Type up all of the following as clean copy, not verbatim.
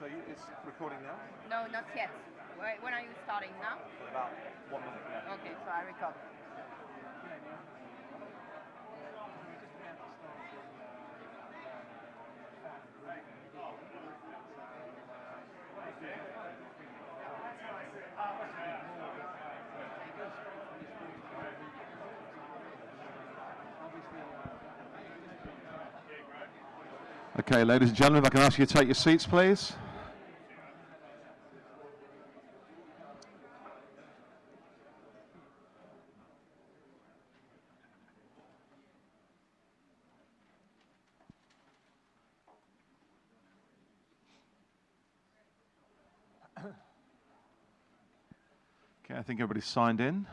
So it's recording now? No, not yet. When are you starting now? In about 1 minute. Yeah. Okay, so I record. Okay, ladies and gentlemen, if I can ask you to take your seats, please. Okay, I think everybody's signed in.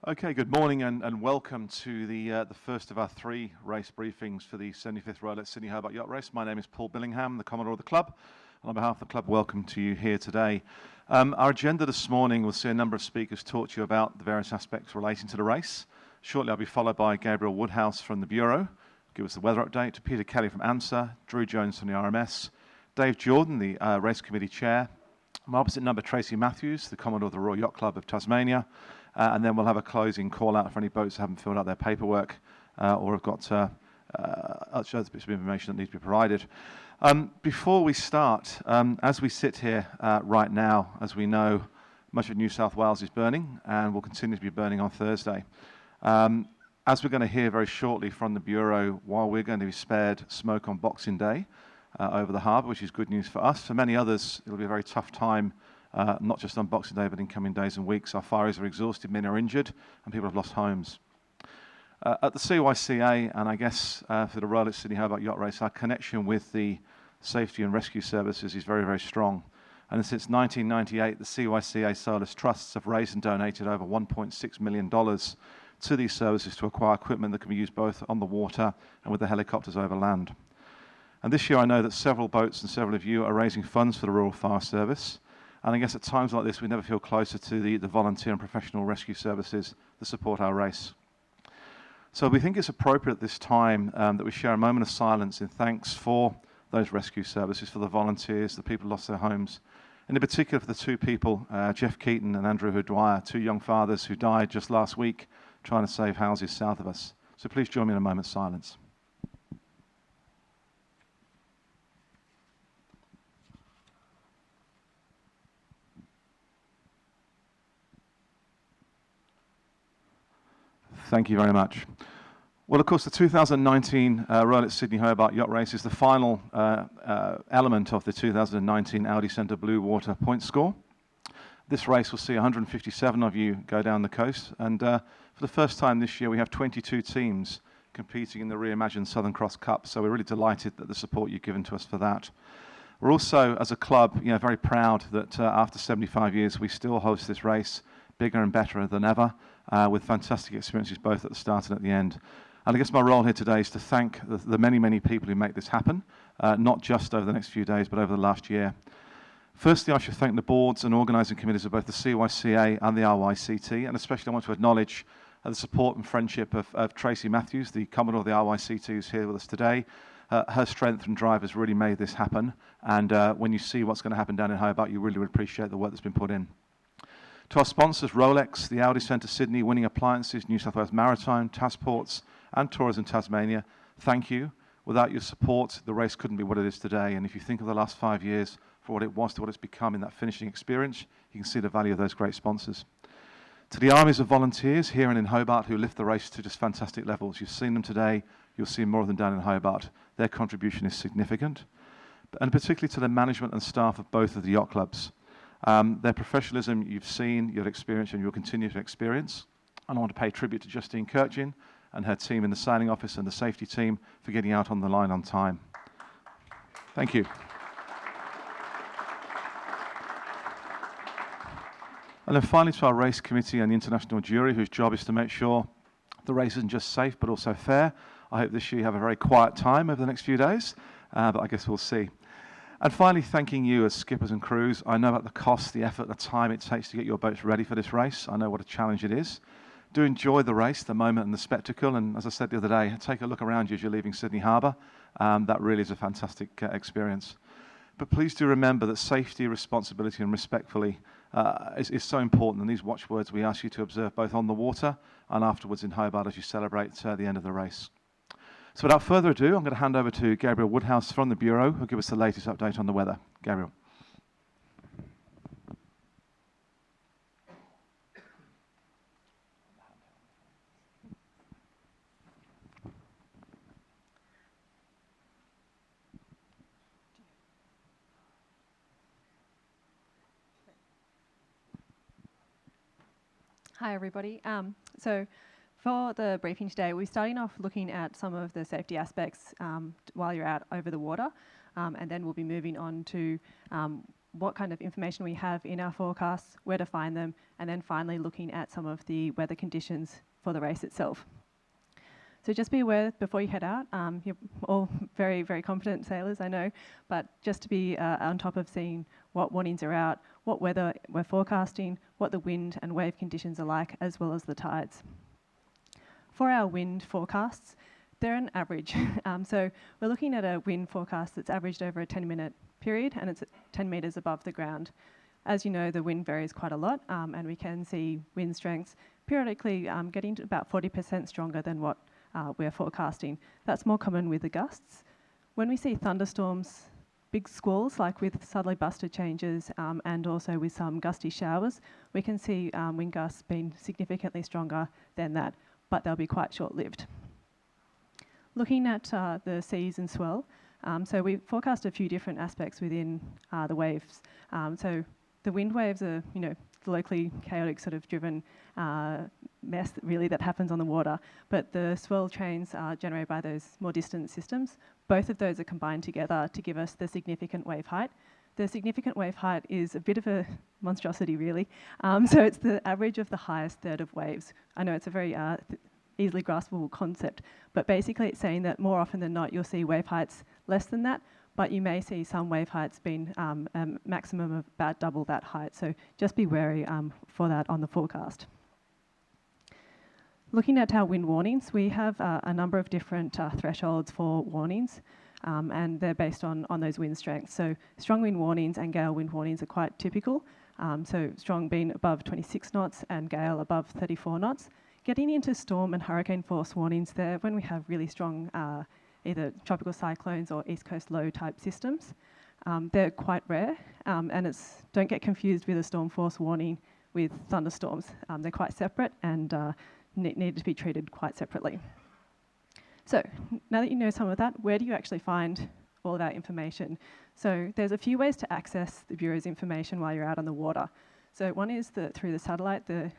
Okay, good morning and welcome to the first of our 3 race briefings for the 75th Rolex Sydney Hobart Yacht Race. My name is Paul Billingham, the Commodore of the club, and on behalf of the club, welcome to you here today. Our agenda this morning will see a number of speakers talk to you about the various aspects relating to the race. Shortly I'll be followed by Gabriel Woodhouse from the Bureau, give us the weather update, Peter Kelly from AMSA, Drew Jones from the RMS, Dave Jordan, the Race Committee Chair, my opposite number Tracy Matthews, the Commodore of the Royal Yacht Club of Tasmania, and then we'll have a closing call out for any boats that haven't filled out their paperwork or have got other bits of information that needs to be provided. Before we start, as we sit here right now, as we know, much of New South Wales is burning and will continue to be burning on Thursday. As we're going to hear very shortly from the Bureau, while we're going to be spared smoke on Boxing Day over the harbour, which is good news for us, for many others it'll be a very tough time. Not just on Boxing Day, but in coming days and weeks. Our fires are exhausted, many are injured, and people have lost homes. At the CYCA, and I guess for the Rolex Sydney Hobart Yacht Race, our connection with the safety and rescue services is very, very strong. And since 1998, the CYCA Solus Trusts have raised and donated over $1.6 million to these services to acquire equipment that can be used both on the water and with the helicopters over land. And this year I know that several boats and several of you are raising funds for the Rural Fire Service. And I guess at times like this, we never feel closer to the volunteer and professional rescue services that support our race. So we think it's appropriate at this time that we share a moment of silence in thanks for those rescue services, for the volunteers, the people who lost their homes, and in particular for the 2 people, Jeff Keaton and Andrew Hood-Dwyer, 2 young fathers who died just last week trying to save houses south of us. So please join me in a moment's silence. Thank you very much. Well, of course, the 2019 Rolex Sydney Hobart Yacht Race is the final element of the 2019 Audi Centre Blue Water point score. This race will see 157 of you go down the coast, and for the first time this year we have 22 teams competing in the reimagined Southern Cross Cup, so we're really delighted that the support you've given to us for that. We're also, as a club, very proud that after 75 years we still host this race, bigger and better than ever, with fantastic experiences both at the start and at the end. And I guess my role here today is to thank the many, many people who make this happen, not just over the next few days, but over the last year. Firstly, I should thank the boards and organising committees of both the CYCA and the RYCT, and especially I want to acknowledge the support and friendship of Tracy Matthews, the Commodore of the RYCT, who's here with us today. Her strength and drive has really made this happen, and when you see what's going to happen down in Hobart, you really would appreciate the work that's been put in. To our sponsors, Rolex, the Audi Centre Sydney, Winning Appliances, New South Wales Maritime, Tasports, and Tourism Tasmania, thank you. Without your support, the race couldn't be what it is today. And if you think of the last 5 years for what it was to what it's become in that finishing experience, you can see the value of those great sponsors. To the armies of volunteers here and in Hobart who lift the race to just fantastic levels. You've seen them today, you'll see more of them down in Hobart. Their contribution is significant. And particularly to the management and staff of both of the yacht clubs. Their professionalism you've seen, you've experienced, and you'll continue to experience. And I want to pay tribute to Justine Kirchin and her team in the sailing office and the safety team for getting out on the line on time. Thank you. And then finally to our race committee and the international jury, whose job is to make sure the race isn't just safe but also fair. I hope this year you have a very quiet time over the next few days, but I guess we'll see. And finally, thanking you as skippers and crews. I know about the cost, the effort, the time it takes to get your boats ready for this race. I know what a challenge it is. Do enjoy the race, the moment and the spectacle, and as I said the other day, take a look around you as you're leaving Sydney Harbour. That really is a fantastic experience. But please do remember that safety, responsibility and respectfully is so important, and these watchwords we ask you to observe both on the water and afterwards in Hobart as you celebrate the end of the race. So without further ado, I'm going to hand over to Gabriel Woodhouse from the Bureau, who'll give us the latest update on the weather. Gabriel. Hi everybody. So for the briefing today, we're starting off looking at some of the safety aspects while you're out over the water, and then we'll be moving on to what kind of information we have in our forecasts, where to find them, and then finally looking at some of the weather conditions for the race itself. So just be aware before you head out, you're all very, very confident sailors, I know, but just to be on top of seeing what warnings are out, what weather we're forecasting, what the wind and wave conditions are like, as well as the tides. For our wind forecasts, they're an average. So we're looking at a wind forecast that's averaged over a 10-minute period, and it's 10 metres above the ground. As you know, the wind varies quite a lot, and we can see wind strengths periodically getting to about 40% stronger than what we're forecasting. That's more common with the gusts. When we see thunderstorms, big squalls, like with southerly buster changes and also with some gusty showers, we can see wind gusts being significantly stronger than that, but they'll be quite short-lived. Looking at the seas and swell, so we forecast a few different aspects within the waves. So the wind waves are, the locally chaotic sort of driven mess really that happens on the water, but the swell trains are generated by those more distant systems. Both of those are combined together to give us the significant wave height. The significant wave height is a bit of a monstrosity really. So it's the average of the highest third of waves. I know it's a very easily graspable concept, but basically it's saying that more often than not you'll see wave heights less than that, but you may see some wave heights being a maximum of about double that height. So just be wary for that on the forecast. Looking at our wind warnings, we have a number of different thresholds for warnings, and they're based on those wind strengths. So strong wind warnings and gale wind warnings are quite typical. So strong being above 26 knots and gale above 34 knots. Getting into storm and hurricane force warnings there when we have really strong either tropical cyclones or east coast low type systems. They're quite rare, and don't get confused with a storm force warning with thunderstorms. They're quite separate and need to be treated quite separately. So now that you know some of that, where do you actually find all of that information? So there's a few ways to access the Bureau's information while you're out on the water. So one is through the satellite in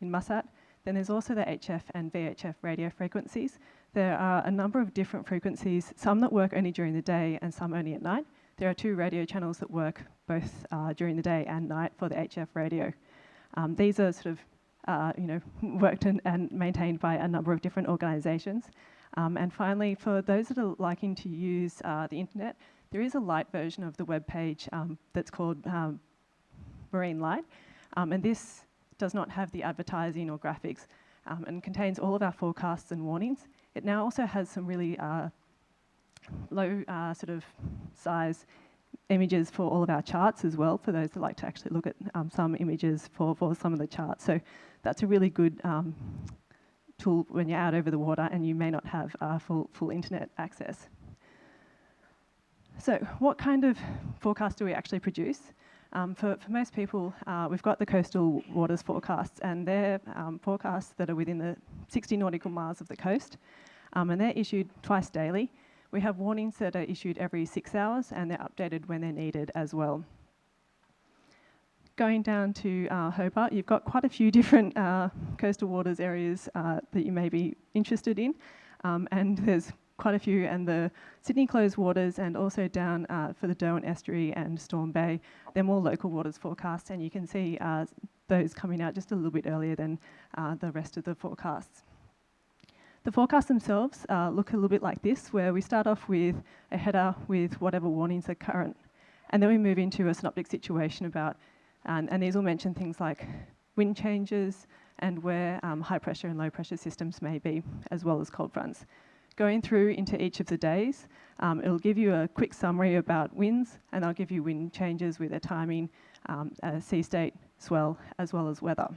Musat. Then there's also the HF and VHF radio frequencies. There are a number of different frequencies, some that work only during the day and some only at night. There are 2 radio channels that work both during the day and night for the HF radio. These are sort of worked and maintained by a number of different organisations. And finally, for those that are liking to use the internet, there is a light version of the web page that's called Marine Light, and this does not have the advertising or graphics and contains all of our forecasts and warnings. It now also has some really low sort of size images for all of our charts as well, for those that like to actually look at some images for some of the charts. So that's a really good tool when you're out over the water and you may not have full internet access. So what kind of forecast do we actually produce? For most people, we've got the coastal waters forecasts, and they're forecasts that are within the 60 nautical miles of the coast, and they're issued twice daily. We have warnings that are issued every 6 hours, and they're updated when they're needed as well. Going down to Hobart, you've got quite a few different coastal waters areas that you may be interested in, and there's quite a few, and the Sydney closed waters and also down for the Derwent Estuary and Storm Bay, they're more local waters forecasts, and you can see those coming out just a little bit earlier than the rest of the forecasts. The forecasts themselves look a little bit like this, where we start off with a header with whatever warnings are current, and then we move into a synoptic situation about, and these will mention things like wind changes and where high pressure and low pressure systems may be, as well as cold fronts. Going through into each of the days, it'll give you a quick summary about winds, and I'll give you wind changes with their timing, sea state, swell, as well as weather.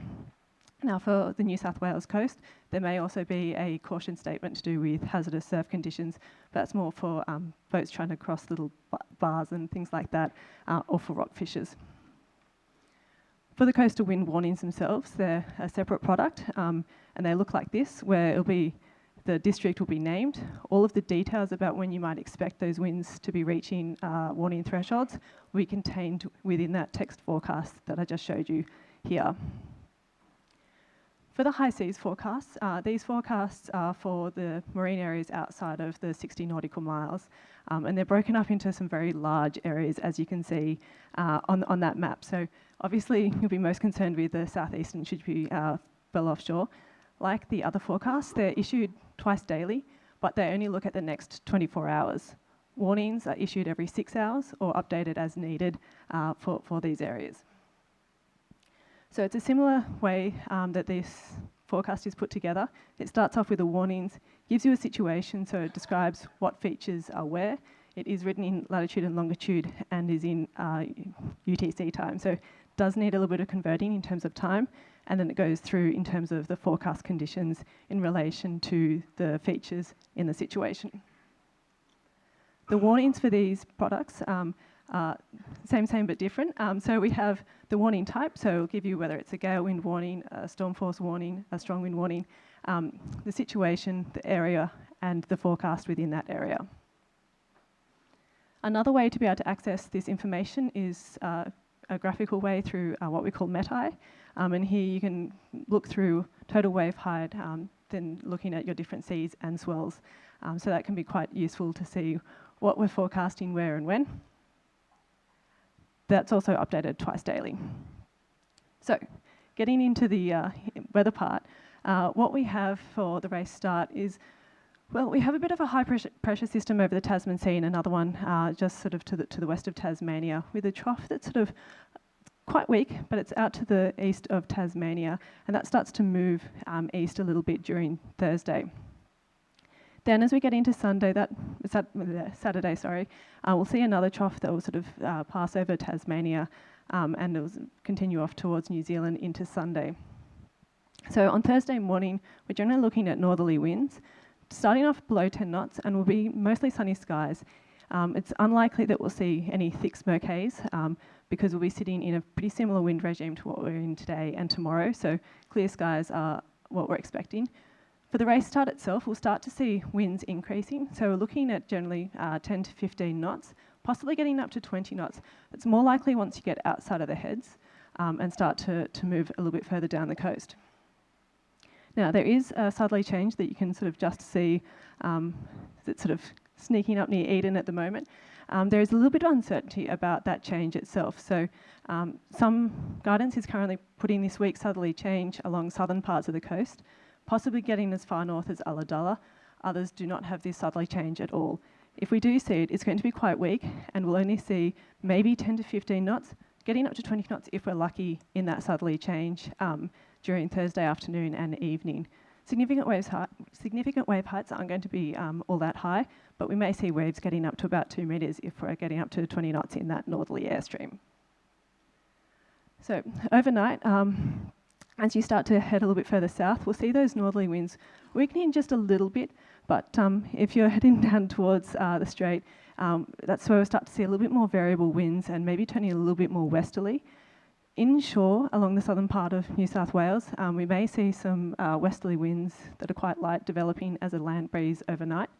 Now, for the New South Wales coast, there may also be a caution statement to do with hazardous surf conditions, but that's more for boats trying to cross little bars and things like that, or for rock fishers. For the coastal wind warnings themselves, they're a separate product, and they look like this, where it'll be the district will be named. All of the details about when you might expect those winds to be reaching warning thresholds will be contained within that text forecast that I just showed you here. For the high seas forecasts, these forecasts are for the marine areas outside of the 60 nautical miles, and they're broken up into some very large areas, as you can see on that map. So obviously you'll be most concerned with the southeastern, should be well offshore. Like the other forecasts, they're issued twice daily, but they only look at the next 24 hours. Warnings are issued every 6 hours or updated as needed for these areas. So it's a similar way that this forecast is put together. It starts off with the warnings, gives you a situation, so it describes what features are where. It is written in latitude and longitude and is in UTC time. So it does need a little bit of converting in terms of time, and then it goes through in terms of the forecast conditions in relation to the features in the situation. The warnings for these products are same but different. So we have the warning type, so it'll give you whether it's a gale wind warning, a storm force warning, a strong wind warning, the situation, the area, and the forecast within that area. Another way to be able to access this information is a graphical way through what we call METI. And here you can look through total wave height, then looking at your different seas and swells. So that can be quite useful to see what we're forecasting where and when. That's also updated twice daily. So getting into the weather part, what we have for the race start is, well, we have a bit of a high pressure system over the Tasman Sea and another one just sort of to the west of Tasmania, with a trough that's sort of quite weak, but it's out to the east of Tasmania, and that starts to move east a little bit during Thursday. Then as we get into Saturday, we'll see another trough that will sort of pass over Tasmania and it will continue off towards New Zealand into Sunday. So on Thursday morning, we're generally looking at northerly winds, starting off below 10 knots, and will be mostly sunny skies. It's unlikely that we'll see any thick smoke haze because we'll be sitting in a pretty similar wind regime to what we're in today and tomorrow, so clear skies are what we're expecting. For the race start itself, we'll start to see winds increasing, so we're looking at generally 10 to 15 knots, possibly getting up to 20 knots. It's more likely once you get outside of the heads and start to move a little bit further down the coast. Now, there is a southerly change that you can sort of just see that's sort of sneaking up near Eden at the moment. There is a little bit of uncertainty about that change itself. So some guidance is currently putting this week's southerly change along southern parts of the coast, possibly getting as far north as Ulladulla. Others do not have this southerly change at all. If we do see it, it's going to be quite weak, and we'll only see maybe 10 to 15 knots, getting up to 20 knots if we're lucky in that southerly change during Thursday afternoon and evening. Significant wave heights aren't going to be all that high, but we may see waves getting up to about 2 metres if we're getting up to 20 knots in that northerly airstream. So overnight, as you start to head a little bit further south, we'll see those northerly winds weakening just a little bit, but if you're heading down towards the strait, that's where we'll start to see a little bit more variable winds and maybe turning a little bit more westerly. Inshore, along the southern part of New South Wales, we may see some westerly winds that are quite light developing as a land breeze overnight,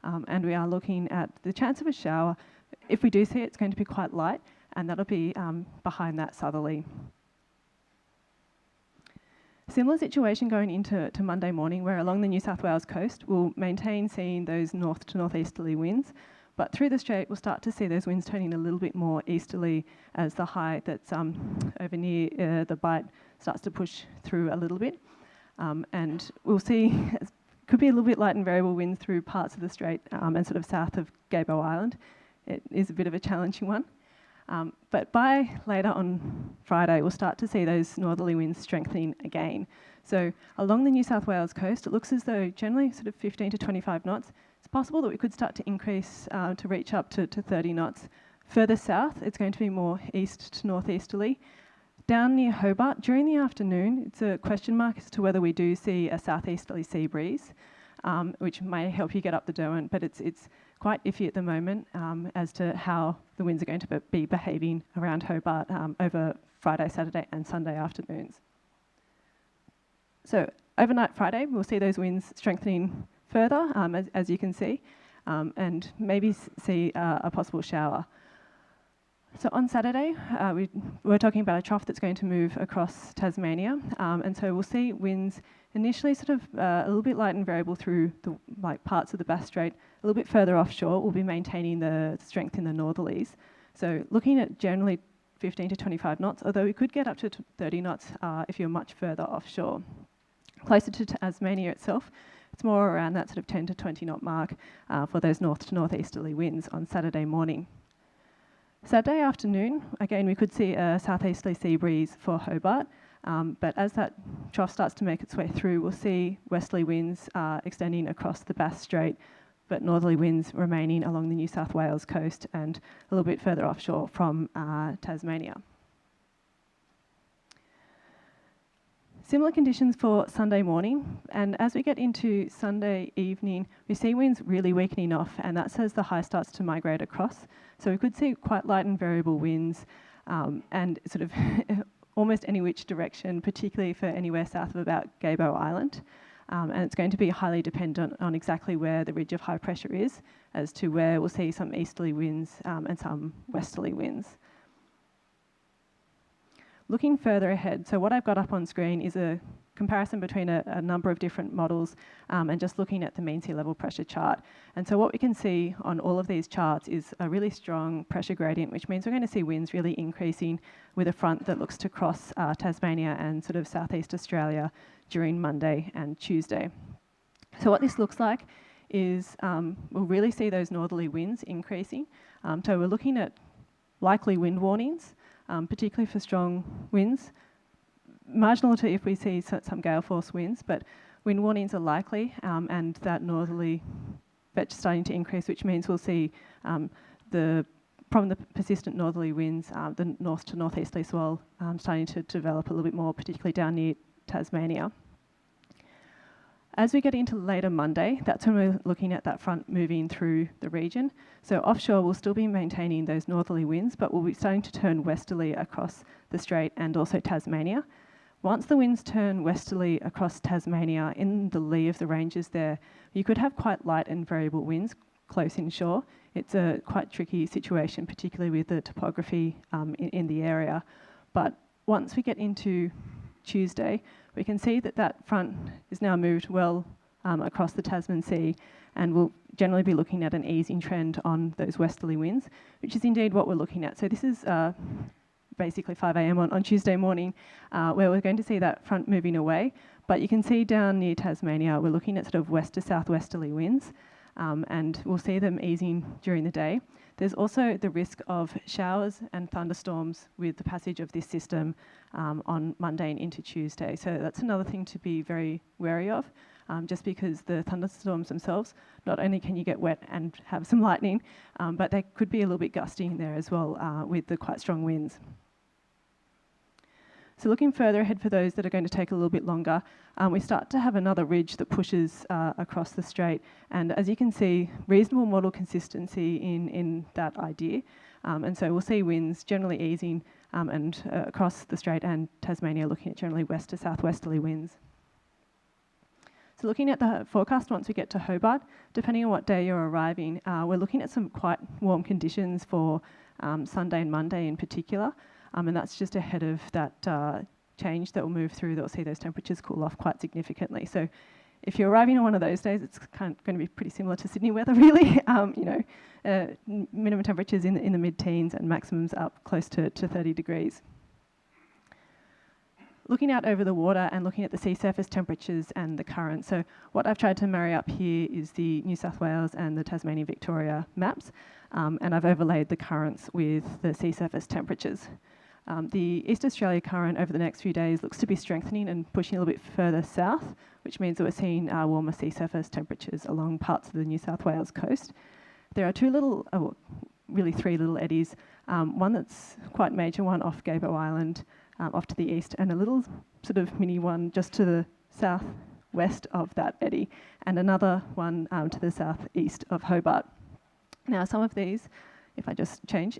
and we are looking at the chance of a shower. If we do see it, it's going to be quite light, and that'll be behind that southerly. Similar situation going into Monday morning, where along the New South Wales coast, we'll maintain seeing those north to northeasterly winds, but through the strait, we'll start to see those winds turning a little bit more easterly as the high that's over near the Bight starts to push through a little bit. And we'll see, it could be a little bit light and variable winds through parts of the strait and sort of south of Gabo Island. It is a bit of a challenging one. But by later on Friday, we'll start to see those northerly winds strengthening again. So along the New South Wales coast, it looks as though generally sort of 15 to 25 knots. It's possible that we could start to increase to reach up to 30 knots. Further south, it's going to be more east to northeasterly. Down near Hobart, during the afternoon, it's a question mark as to whether we do see a southeasterly sea breeze, which may help you get up the Derwent, but it's quite iffy at the moment as to how the winds are going to be behaving around Hobart over Friday, Saturday and Sunday afternoons. So overnight Friday, we'll see those winds strengthening further, as you can see, and maybe see a possible shower. So on Saturday, we're talking about a trough that's going to move across Tasmania, and so we'll see winds initially sort of a little bit light and variable through the parts of the Bass Strait. A little bit further offshore, we'll be maintaining the strength in the northerlies. So looking at generally 15 to 25 knots, although we could get up to 30 knots if you're much further offshore. Closer to Tasmania itself, it's more around that sort of 10 to 20 knot mark for those north to northeasterly winds on Saturday morning. Saturday afternoon, again, we could see a southeasterly sea breeze for Hobart, but as that trough starts to make its way through, we'll see westerly winds extending across the Bass Strait, but northerly winds remaining along the New South Wales coast and a little bit further offshore from Tasmania. Similar conditions for Sunday morning, and as we get into Sunday evening, we see winds really weakening off, and that's as the high starts to migrate across. So we could see quite light and variable winds and sort of almost any which direction, particularly for anywhere south of about Gabo Island. And it's going to be highly dependent on exactly where the ridge of high pressure is as to where we'll see some easterly winds and some westerly winds. Looking further ahead, so what I've got up on screen is a comparison between a number of different models and just looking at the mean sea level pressure chart. And so what we can see on all of these charts is a really strong pressure gradient, which means we're going to see winds really increasing with a front that looks to cross Tasmania and sort of southeast Australia during Monday and Tuesday. So what this looks like is we'll really see those northerly winds increasing. So we're looking at likely wind warnings, particularly for strong winds. Marginal to if we see some gale force winds, but wind warnings are likely and that northerly fetch starting to increase, which means we'll see from the persistent northerly winds, the north to northeasterly swell starting to develop a little bit more, particularly down near Tasmania. As we get into later Monday, that's when we're looking at that front moving through the region. So offshore, we'll still be maintaining those northerly winds, but we'll be starting to turn westerly across the strait and also Tasmania. Once the winds turn westerly across Tasmania, in the lee of the ranges there, you could have quite light and variable winds close inshore. It's a quite tricky situation, particularly with the topography in the area. But once we get into Tuesday, we can see that that front is now moved well across the Tasman Sea, and we'll generally be looking at an easing trend on those westerly winds, which is indeed what we're looking at. So this is basically 5 a.m. on Tuesday morning, where we're going to see that front moving away. But you can see down near Tasmania, we're looking at sort of west to southwesterly winds, and we'll see them easing during the day. There's also the risk of showers and thunderstorms with the passage of this system on Monday and into Tuesday. So that's another thing to be very wary of, just because the thunderstorms themselves, not only can you get wet and have some lightning, but they could be a little bit gusty in there as well with the quite strong winds. So looking further ahead for those that are going to take a little bit longer, we start to have another ridge that pushes across the strait. And as you can see, reasonable model consistency in that idea. And so we'll see winds generally easing and across the strait and Tasmania looking at generally west to southwesterly winds. So looking at the forecast once we get to Hobart, depending on what day you're arriving, we're looking at some quite warm conditions for Sunday and Monday in particular. And that's just ahead of that change that will move through, that will see those temperatures cool off quite significantly. So if you're arriving on one of those days, it's going to be pretty similar to Sydney weather, really. Minimum temperatures in the mid-teens and maximums up close to 30 degrees. looking out over the water and looking at the sea surface temperatures and the current. So what I've tried to marry up here is the New South Wales and the Tasmania Victoria maps, and I've overlaid the currents with the sea surface temperatures. The East Australia current over the next few days looks to be strengthening and pushing a little bit further south, which means that we're seeing warmer sea surface temperatures along parts of the New South Wales coast. There are really three little eddies, one that's quite major, one off Gabo Island, off to the east, and a little sort of mini one just to the southwest of that eddy, and another one to the southeast of Hobart. Now, some of these, if I just change,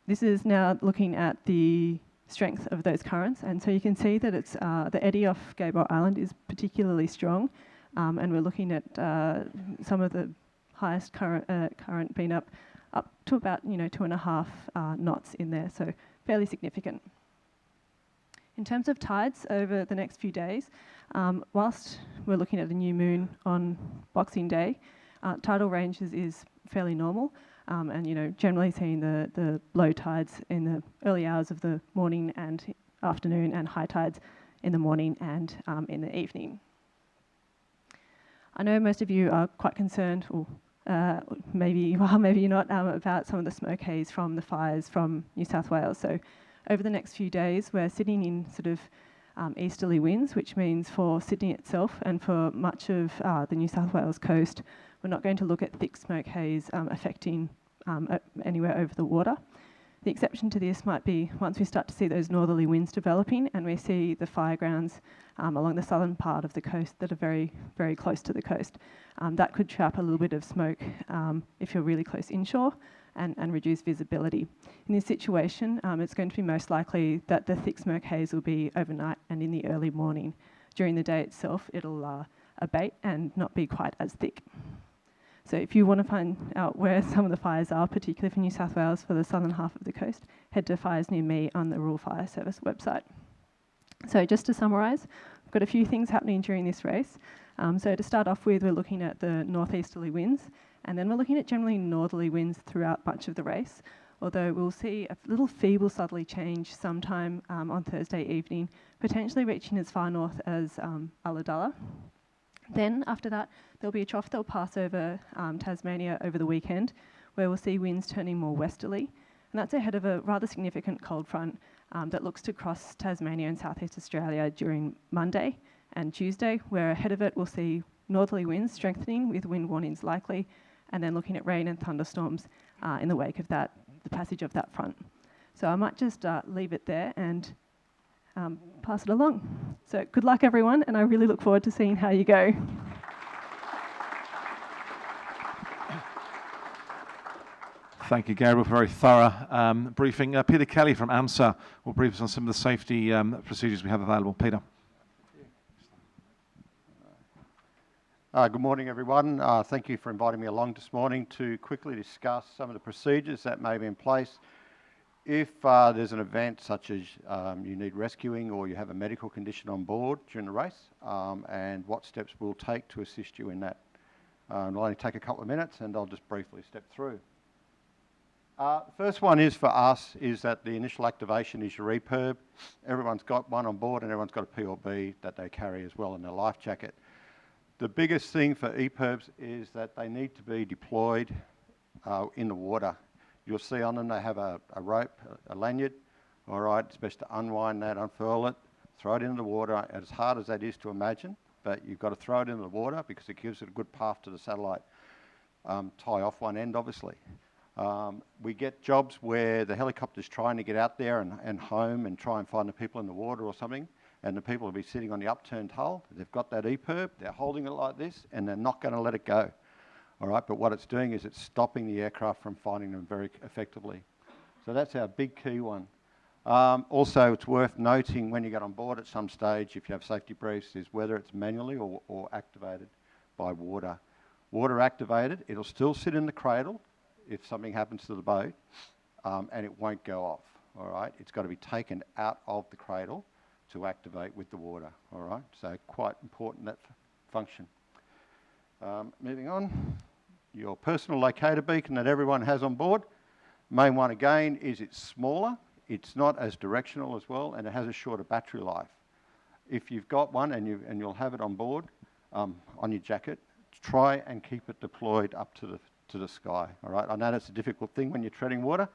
this is now looking at the strength of those currents, and so you can see that it's the eddy off Gabo Island is particularly strong, and we're looking at some of the highest current being up to about 2.5 knots in there, so fairly significant. In terms of tides over the next few days, whilst we're looking at a new moon on Boxing Day, tidal ranges is fairly normal, and generally seeing the low tides in the early hours of the morning and afternoon, and high tides in the morning and in the evening. I know most of you are quite concerned, or maybe you are, maybe you're not, about some of the smoke haze from the fires from New South Wales. So over the next few days, we're sitting in sort of easterly winds, which means for Sydney itself and for much of the New South Wales coast, we're not going to look at thick smoke haze affecting anywhere over the water. The exception to this might be once we start to see those northerly winds developing and we see the fire grounds along the southern part of the coast that are very, very close to the coast. That could trap a little bit of smoke if you're really close inshore and reduce visibility. In this situation, it's going to be most likely that the thick smoke haze will be overnight and in the early morning. During the day itself, it'll abate and not be quite as thick. So if you want to find out where some of the fires are, particularly for New South Wales for the southern half of the coast, head to Fires Near Me on the Rural Fire Service website. So just to summarise, we've got a few things happening during this race. So to start off with, we're looking at the northeasterly winds, and then we're looking at generally northerly winds throughout much of the race, although we'll see a little feeble southerly change sometime on Thursday evening, potentially reaching as far north as Ulladulla. Then after that, there'll be a trough that'll pass over Tasmania over the weekend, where we'll see winds turning more westerly, and that's ahead of a rather significant cold front that looks to cross Tasmania and southeast Australia during Monday and Tuesday, where ahead of it we'll see northerly winds strengthening with wind warnings likely, and then looking at rain and thunderstorms in the wake of that, the passage of that front. So I might just leave it there and pass it along. So good luck everyone, and I really look forward to seeing how you go. Thank you, Gabriel, for a very thorough briefing. Peter Kelly from AMSA will brief us on some of the safety procedures we have available. Peter. Good morning, everyone. Thank you for inviting me along this morning to quickly discuss some of the procedures that may be in place if there's an event such as you need rescuing or you have a medical condition on board during the race, and what steps we'll take to assist you in that. It'll only take a couple of minutes and I'll just briefly step through. The first one is for us is that the initial activation is your EPIRB. Everyone's got one on board and everyone's got a PLB that they carry as well in their life jacket. The biggest thing for EPIRBs is that they need to be deployed in the water. You'll see on them they have a rope, a lanyard. All right, it's best to unwind that, unfurl it, throw it into the water, as hard as that is to imagine, but you've got to throw it into the water because it gives it a good path to the satellite. Tie off one end, obviously. We get jobs where the helicopter's trying to get out there and home and try and find the people in the water or something, and the people will be sitting on the upturned hull. They've got that EPIRB, they're holding it like this, and they're not going to let it go. All right, but what it's doing is it's stopping the aircraft from finding them very effectively. So that's our big key one. Also, it's worth noting when you get on board at some stage, if you have safety briefs, is whether it's manually or activated by water. Water activated, it'll still sit in the cradle if something happens to the boat, and it won't go off. All right, it's got to be taken out of the cradle to activate with the water. All right, so quite important that function. Moving on, your personal locator beacon that everyone has on board. Main one again is it's smaller It's not as directional as well, and it has a shorter battery life. If you've got one and you'll have it on board, on your jacket, try and keep it deployed up to the sky. All right. I know that's a difficult thing when you're treading water,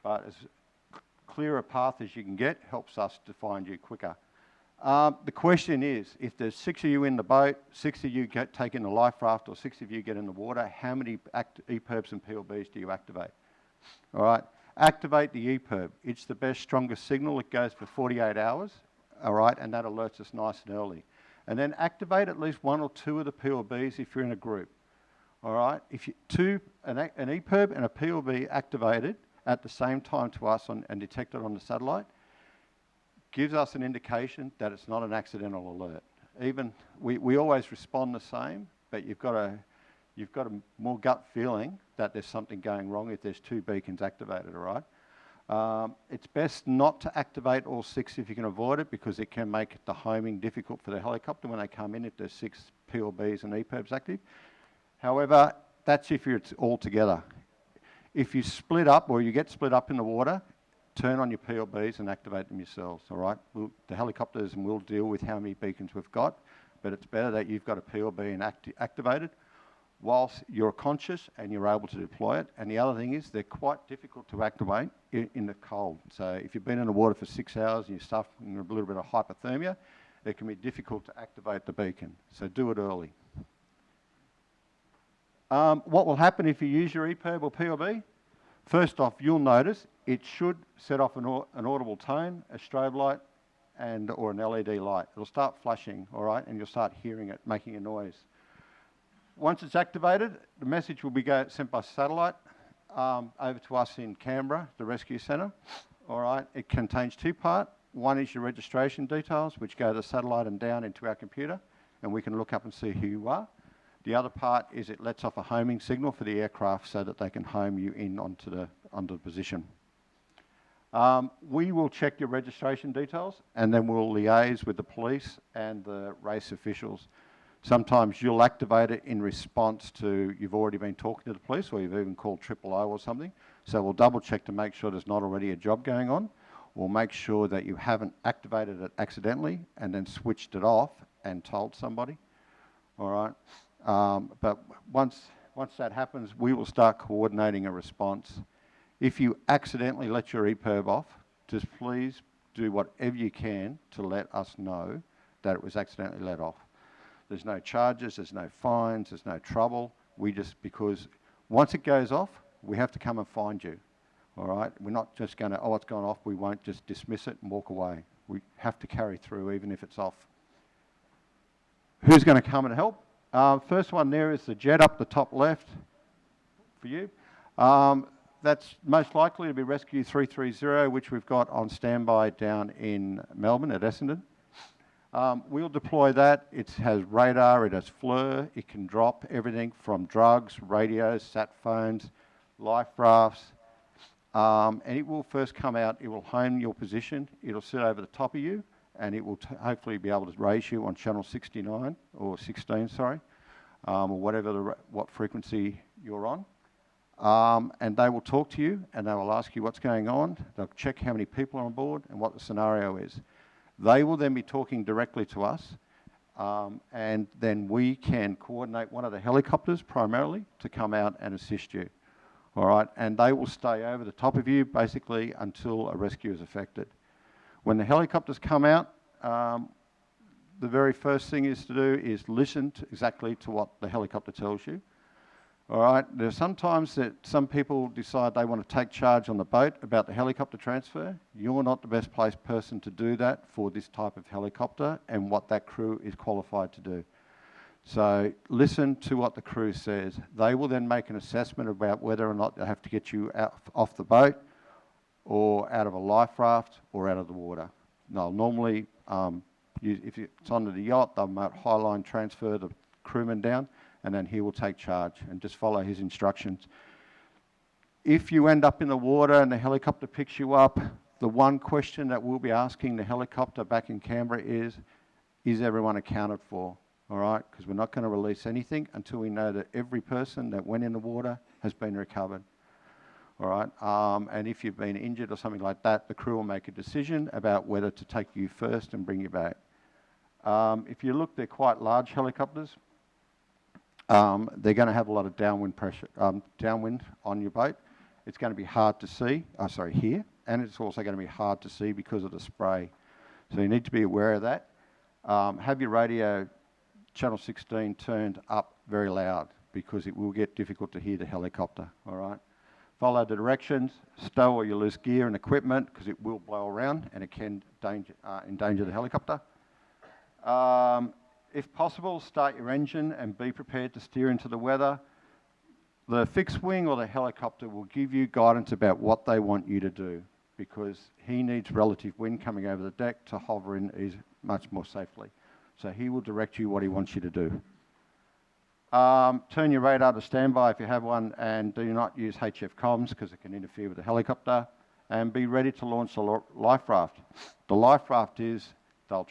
but as clear a path as you can get helps us to find you quicker. The question is, if there's 6 of you in the boat, 6 of you take in the life raft, or 6 of you get in the water, how many EPIRBs and PLBs do you activate? All right, activate the EPIRB. It's the best, strongest signal. It goes for 48 hours, all right, and that alerts us nice and early. And then activate at least 1 or 2 of the PLBs if you're in a group, all right? If an EPIRB and a PLB activated at the same time to us and detected on the satellite, gives us an indication that it's not an accidental alert. Even we always respond the same, but you've got a more gut feeling that there's something going wrong if there's 2 beacons activated, all right? It's best not to activate all 6 if you can avoid it, because it can make the homing difficult for the helicopter when they come in if there's 6 PLBs and EPIRBs active. However, that's if it's all together. If you split up or you get split up in the water, turn on your PLBs and activate them yourselves, all right? The helicopters will deal with how many beacons we've got, but it's better that you've got a PLB and activated whilst you're conscious and you're able to deploy it. And the other thing is they're quite difficult to activate in the cold. So if you've been in the water for 6 hours and you're suffering a little bit of hypothermia, it can be difficult to activate the beacon. So do it early. What will happen if you use your EPIRB or PLB? First off, you'll notice it should set off an audible tone, a strobe light, or an LED light. It'll start flashing, all right, and you'll start hearing it making a noise. Once it's activated, the message will be sent by satellite over to us in Canberra, the rescue centre. All right, it contains 2 parts. One is your registration details, which go to the satellite and down into our computer, and we can look up and see who you are. The other part is it lets off a homing signal for the aircraft so that they can home you in onto the position. We will check your registration details, and then we'll liaise with the police and the race officials. Sometimes you'll activate it in response to you've already been talking to the police, or you've even called 000 or something. So we'll double check to make sure there's not already a job going on. We'll make sure that you haven't activated it accidentally and then switched it off and told somebody. All right. But once that happens, we will start coordinating a response. If you accidentally let your EPIRB off, just please do whatever you can to let us know that it was accidentally let off. There's no charges, there's no fines, there's no trouble. Because once it goes off, we have to come and find you. All right? We're not just going to, oh, it's gone off. We won't just dismiss it and walk away. We have to carry through even if it's off. Who's going to come and help? First one there is the jet up the top left for you. That's most likely to be Rescue 330, which we've got on standby down in Melbourne at Essendon. We'll deploy that. It has radar, it has FLIR, it can drop everything from drugs, radios, sat phones, life rafts, and it will first come out, it will home your position, it'll sit over the top of you, and it will hopefully be able to raise you on channel 69, or 16, sorry, or whatever what frequency you're on. And they will talk to you, and they will ask you what's going on. They'll check how many people are on board and what the scenario is. They will then be talking directly to us, and then we can coordinate one of the helicopters primarily to come out and assist you. All right, and they will stay over the top of you basically until a rescue is effected. When the helicopters come out, the very first thing is to do is listen exactly to what the helicopter tells you. All right, there's sometimes that some people decide they want to take charge on the boat about the helicopter transfer. You're not the best placed person to do that for this type of helicopter and what that crew is qualified to do. So listen to what the crew says. They will then make an assessment about whether or not they have to get you out, off the boat or out of a life raft or out of the water. Now, normally, if it's under the yacht, they'll highline transfer the crewman down, and then he will take charge and just follow his instructions. If you end up in the water and the helicopter picks you up, the one question that we'll be asking the helicopter back in Canberra is everyone accounted for? All right, because we're not going to release anything until we know that every person that went in the water has been recovered. all right? And if you've been injured or something like that, the crew will make a decision about whether to take you first and bring you back. If you look, they're quite large helicopters. They're going to have a lot of downwind pressure, downwind on your boat. It's going to be hard to see, here, and it's also going to be hard to see because of the spray. So you need to be aware of that. Have your radio channel 16 turned up very loud because it will get difficult to hear the helicopter, all right? Follow the directions, stow all your loose gear and equipment because it will blow around and it can endanger the helicopter. If possible, start your engine and be prepared to steer into the weather. The fixed wing or the helicopter will give you guidance about what they want you to do because he needs relative wind coming over the deck to hover in much more safely. So he will direct you what he wants you to do. Turn your radar to standby if you have one and do not use HF comms because it can interfere with the helicopter. And be ready to launch the life raft. The life raft is, they'll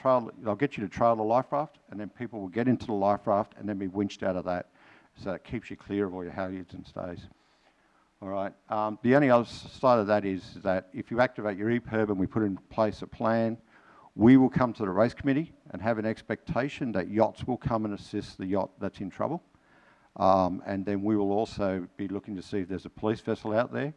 get you to trail the life raft and then people will get into the life raft and then be winched out of that. So it keeps you clear of all your halyards and stays. All right. The only other side of that is that if you activate your EPIRB and we put in place a plan, we will come to the race committee and have an expectation that yachts will come and assist the yacht that's in trouble. And then we will also be looking to see if there's a police vessel out there.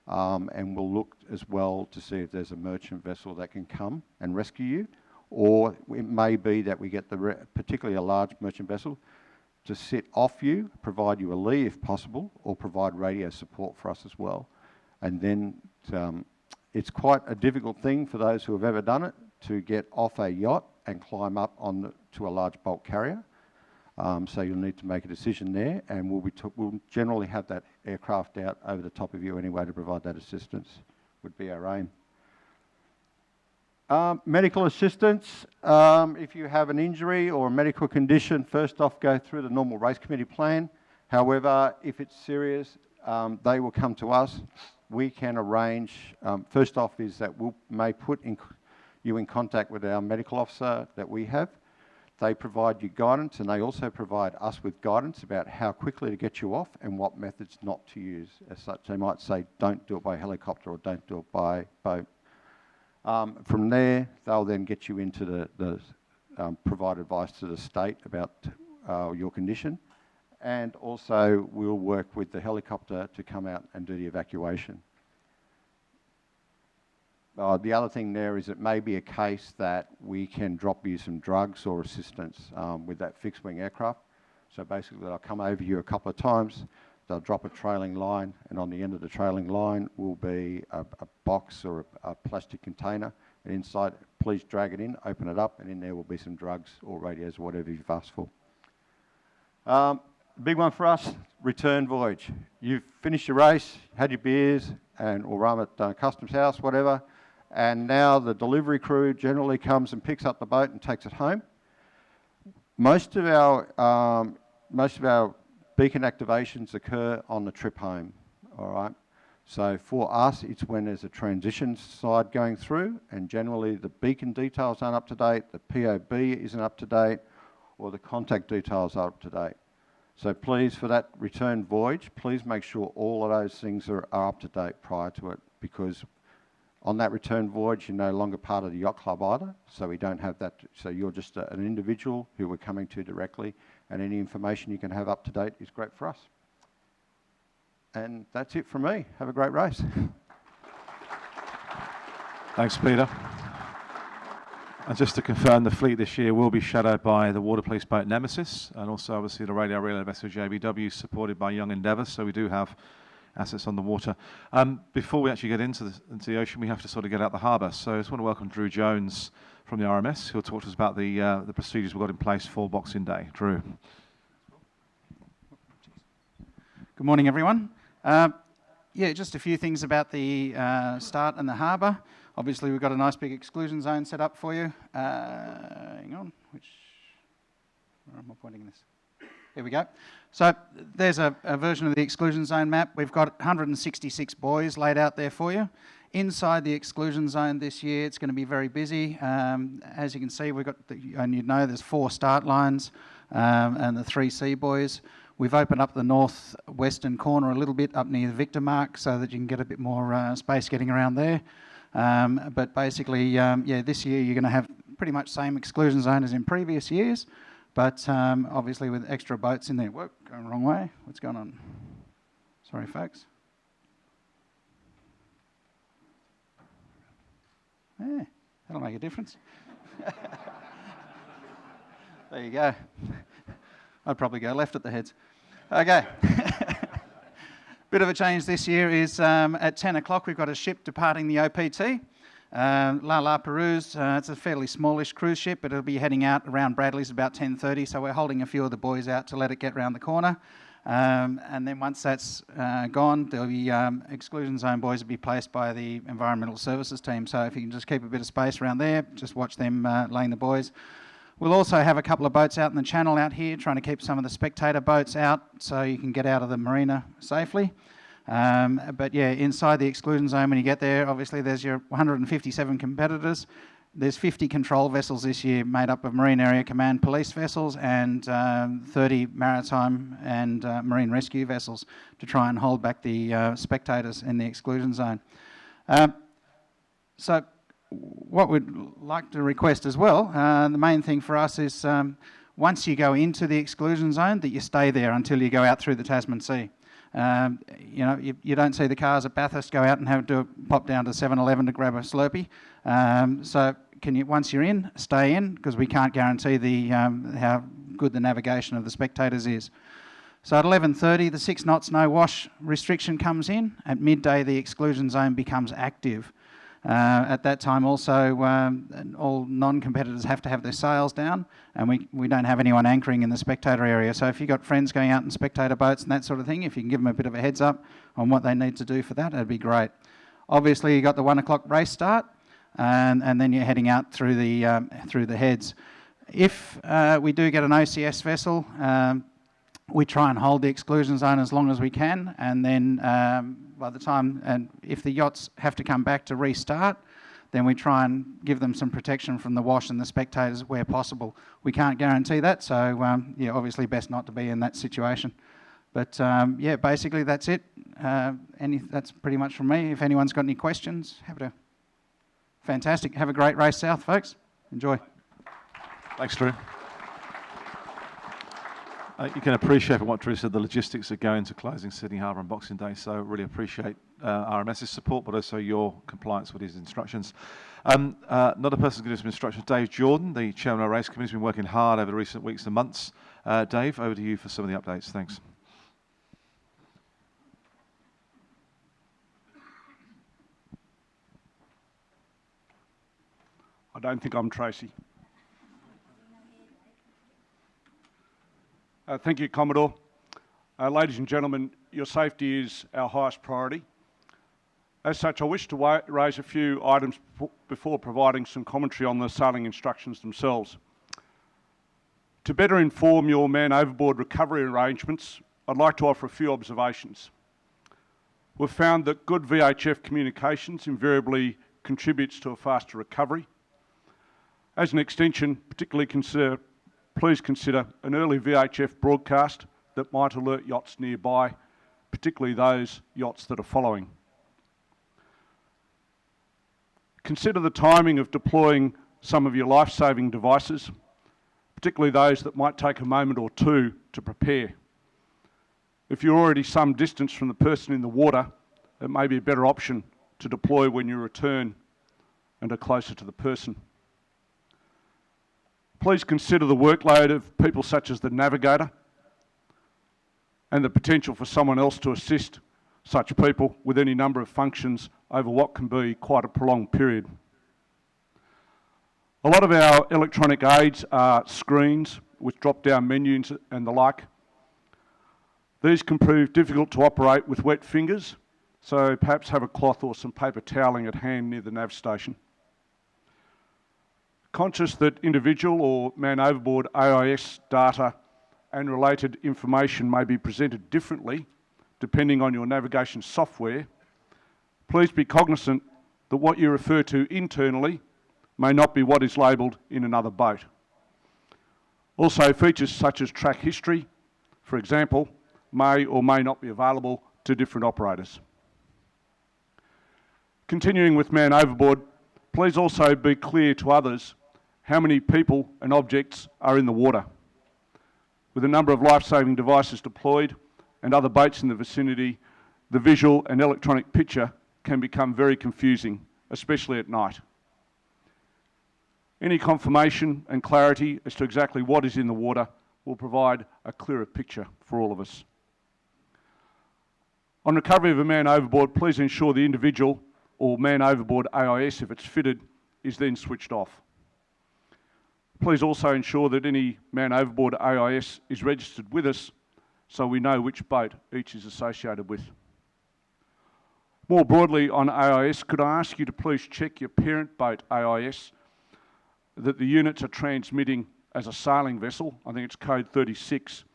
And we'll look as well to see if there's a merchant vessel that can come and rescue you. Or it may be that we get particularly a large merchant vessel to sit off you, provide you a lee if possible, or provide radio support for us as well. And then it's quite a difficult thing for those who have ever done it to get off a yacht and climb up to a large bulk carrier. So you'll need to make a decision there, and we'll generally have that aircraft out over the top of you anyway to provide that assistance, would be our aim. Medical assistance, if you have an injury or a medical condition, first off go through the normal race committee plan. However, if it's serious, they will come to us. We can arrange, first off is that we may put you in contact with our medical officer that we have. They provide you guidance and they also provide us with guidance about how quickly to get you off and what methods not to use. As such, they might say don't do it by helicopter or don't do it by boat. From there, they'll then get you into provide advice to the state about your condition, and also we'll work with the helicopter to come out and do the evacuation. The other thing there is it may be a case that we can drop you some drugs or assistance with that fixed wing aircraft. So basically they'll come over you a couple of times, they'll drop a trailing line, and on the end of the trailing line will be a box or a plastic container, and inside, please drag it in, open it up, and in there will be some drugs or radios or whatever you've asked for. Big one for us, return voyage. You've finished your race, had your beers, or run at Customs House, whatever, and now the delivery crew generally comes and picks up the boat and takes it home. Most of our beacon activations occur on the trip home, all right? So for us, it's when there's a transition side going through, and generally the beacon details aren't up to date, the POB isn't up to date, or the contact details are up to date. So please, for that return voyage, please make sure all of those things are up to date prior to it, because on that return voyage, you're no longer part of the yacht club either, so we don't have that. So you're just an individual who we're coming to directly, and any information you can have up to date is great for us. And that's it from me. Have a great race. Thanks, Peter. And just to confirm, the fleet this year will be shadowed by the water police boat Nemesis, and also obviously the radio relay vessel JBW, supported by Young Endeavour. So we do have assets on the water. Before we actually get into the ocean, we have to sort of get out the harbour. So I just want to welcome Drew Jones from the RMS, who'll talk to us about the procedures we've got in place for Boxing Day. Drew. Good morning, everyone. Yeah, just a few things about the start and the harbour. Obviously, we've got a nice big exclusion zone set up for you. Hang on, where am I pointing this? Here we go. So there's a version of the exclusion zone map. We've got 166 buoys laid out there for you. Inside the exclusion zone this year, it's going to be very busy. As you can see, we've got, and you know, there's 4 start lines and the 3 sea buoys. We've opened up the north-western corner a little bit up near the Victor Mark so that you can get a bit more space getting around there. But basically, this year you're going to have pretty much same exclusion zone as in previous years, but obviously with extra boats in there. Whoa, going the wrong way. What's going on? Sorry, folks. Yeah, that'll make a difference. There you go. I'd probably go left at the heads. Okay. Bit of a change this year is at 10 o'clock we've got a ship departing the OPT. La Perouse, it's a fairly smallish cruise ship, but it'll be heading out around Bradley's about 10:30, so we're holding a few of the boys out to let it get round the corner. And then once that's gone, there'll be exclusion zone boys will be placed by the environmental services team. So if you can just keep a bit of space around there, just watch them laying the buoys. We'll also have a couple of boats out in the channel out here, trying to keep some of the spectator boats out so you can get out of the marina safely. But yeah, inside the exclusion zone when you get there, obviously there's your 157 competitors. There's 50 control vessels this year made up of Marine Area Command police vessels and 30 maritime and marine rescue vessels to try and hold back the spectators in the exclusion zone. So what we'd like to request as well, the main thing for us is once you go into the exclusion zone that you stay there until you go out through the Tasman Sea. You don't see the cars at Bathurst go out and have to pop down to 7-Eleven to grab a Slurpee. So once you're in, stay in, because we can't guarantee how good the navigation of the spectators is. So at 11:30, the 6 knots no wash restriction comes in. At midday, the exclusion zone becomes active. At that time also, all non-competitors have to have their sails down, and we don't have anyone anchoring in the spectator area. So if you've got friends going out in spectator boats and that sort of thing, if you can give them a bit of a heads up on what they need to do for that, that'd be great. Obviously, you've got the 1 o'clock race start, and then you're heading out through the heads. If we do get an OCS vessel, we try and hold the exclusion zone as long as we can, and then by the time, and if the yachts have to come back to restart, then we try and give them some protection from the wash and the spectators where possible. We can't guarantee that, so obviously best not to be in that situation. But basically that's it. That's pretty much from me. If anyone's got any questions, fantastic. Have a great race south, folks. Enjoy. Thanks, Drew. You can appreciate from what Drew said the logistics that go into closing Sydney Harbour on Boxing Day, so really appreciate RMS's support, but also your compliance with his instructions. Another person who's going to give some instructions, Dave Jordan, the chairman of our race committee, has been working hard over the recent weeks and months. Dave, over to you for some of the updates. Thanks. I don't think I'm Tracy. Thank you, Commodore. Ladies and gentlemen, your safety is our highest priority. As such, I wish to raise a few items before providing some commentary on the sailing instructions themselves. To better inform your man overboard recovery arrangements, I'd like to offer a few observations. We've found that good VHF communications invariably contributes to a faster recovery. As an extension, please consider an early VHF broadcast that might alert yachts nearby, particularly those yachts that are following. Consider the timing of deploying some of your life-saving devices, particularly those that might take a moment or two to prepare. If you're already some distance from the person in the water, it may be a better option to deploy when you return and are closer to the person. Please consider the workload of people such as the navigator and the potential for someone else to assist such people with any number of functions over what can be quite a prolonged period. A lot of our electronic aids are screens with drop-down menus and the like. These can prove difficult to operate with wet fingers, so perhaps have a cloth or some paper toweling at hand near the nav station. Conscious that individual or man overboard AIS data and related information may be presented differently depending on your navigation software, please be cognizant that what you refer to internally may not be what is labelled in another boat. Also, features such as track history, for example, may or may not be available to different operators. Continuing with man overboard, please also be clear to others how many people and objects are in the water. With a number of life-saving devices deployed and other boats in the vicinity, the visual and electronic picture can become very confusing, especially at night. Any confirmation and clarity as to exactly what is in the water will provide a clearer picture for all of us. On recovery of a man overboard, please ensure the individual or man overboard AIS, if it's fitted, is then switched off. Please also ensure that any man overboard AIS is registered with us so we know which boat each is associated with. More broadly on AIS, could I ask you to please check your parent boat AIS that the units are transmitting as a sailing vessel. I think it's code 36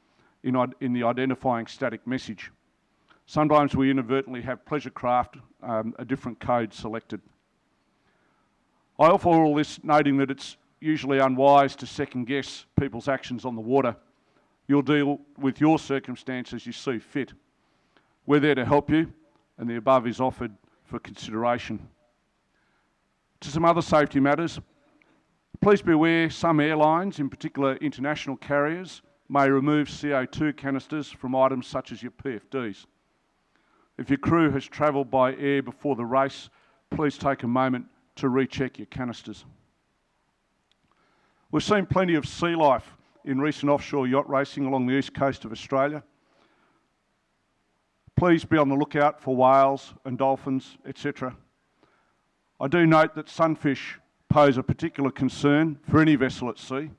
in the identifying static message. Sometimes we inadvertently have pleasure craft, a different code selected. I offer all this noting that it's usually unwise to second guess people's actions on the water. You'll deal with your circumstances you see fit. We're there to help you, and the above is offered for consideration. To some other safety matters, please be aware some airlines, in particular international carriers, may remove CO2 canisters from items such as your PFDs. If your crew has travelled by air before the race, please take a moment to recheck your canisters. We've seen plenty of sea life in recent offshore yacht racing along the east coast of Australia. Please be on the lookout for whales and dolphins, etc. I do note that sunfish pose a particular concern for any vessel at sea.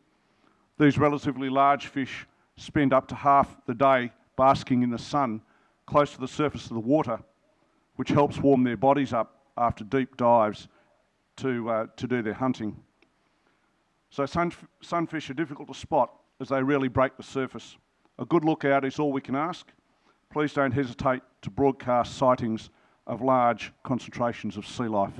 These relatively large fish spend up to half the day basking in the sun close to the surface of the water, which helps warm their bodies up after deep dives to do their hunting. So sunfish are difficult to spot as they rarely break the surface. A good lookout is all we can ask. Please don't hesitate to broadcast sightings of large concentrations of sea life.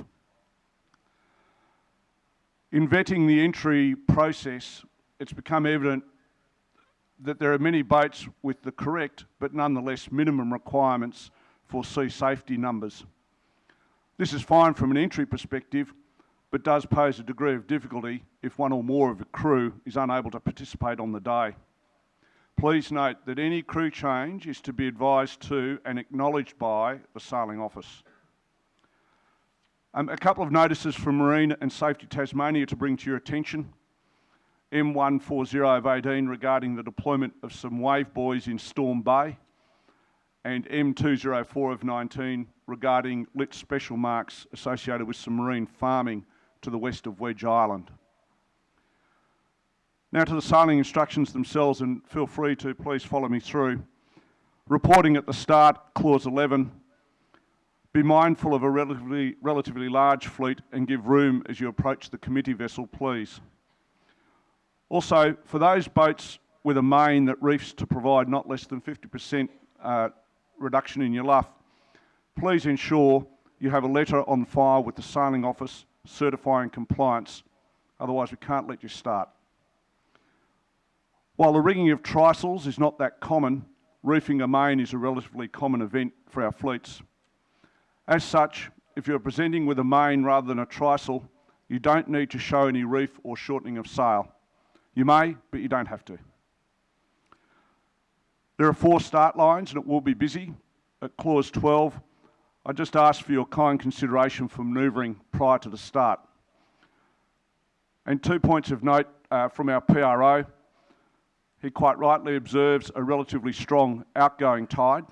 In vetting the entry process, it's become evident that there are many boats with the correct but nonetheless minimum requirements for sea safety numbers. This is fine from an entry perspective, but does pose a degree of difficulty if one or more of the crew is unable to participate on the day. Please note that any crew change is to be advised to and acknowledged by the sailing office. A couple of notices from Marine and Safety Tasmania to bring to your attention. M140 of 18 regarding the deployment of some wave buoys in Storm Bay, and M204 of 19 regarding lit special marks associated with some marine farming to the west of Wedge Island. Now to the sailing instructions themselves, and feel free to please follow me through. Reporting at the start, clause 11, be mindful of a relatively large fleet and give room as you approach the committee vessel, please. Also, for those boats with a main that reefs to provide not less than 50% reduction in your luff, please ensure you have a letter on file with the sailing office certifying compliance, otherwise we can't let you start. While the rigging of trysails is not that common, reefing a main is a relatively common event for our fleets. As such, if you're presenting with a main rather than a trysail, you don't need to show any reef or shortening of sail. You may, but you don't have to. There are 4 start lines and it will be busy. At clause 12, I just ask for your kind consideration for manoeuvring prior to the start. And 2 points of note from our PRO. He quite rightly observes a relatively strong outgoing tide.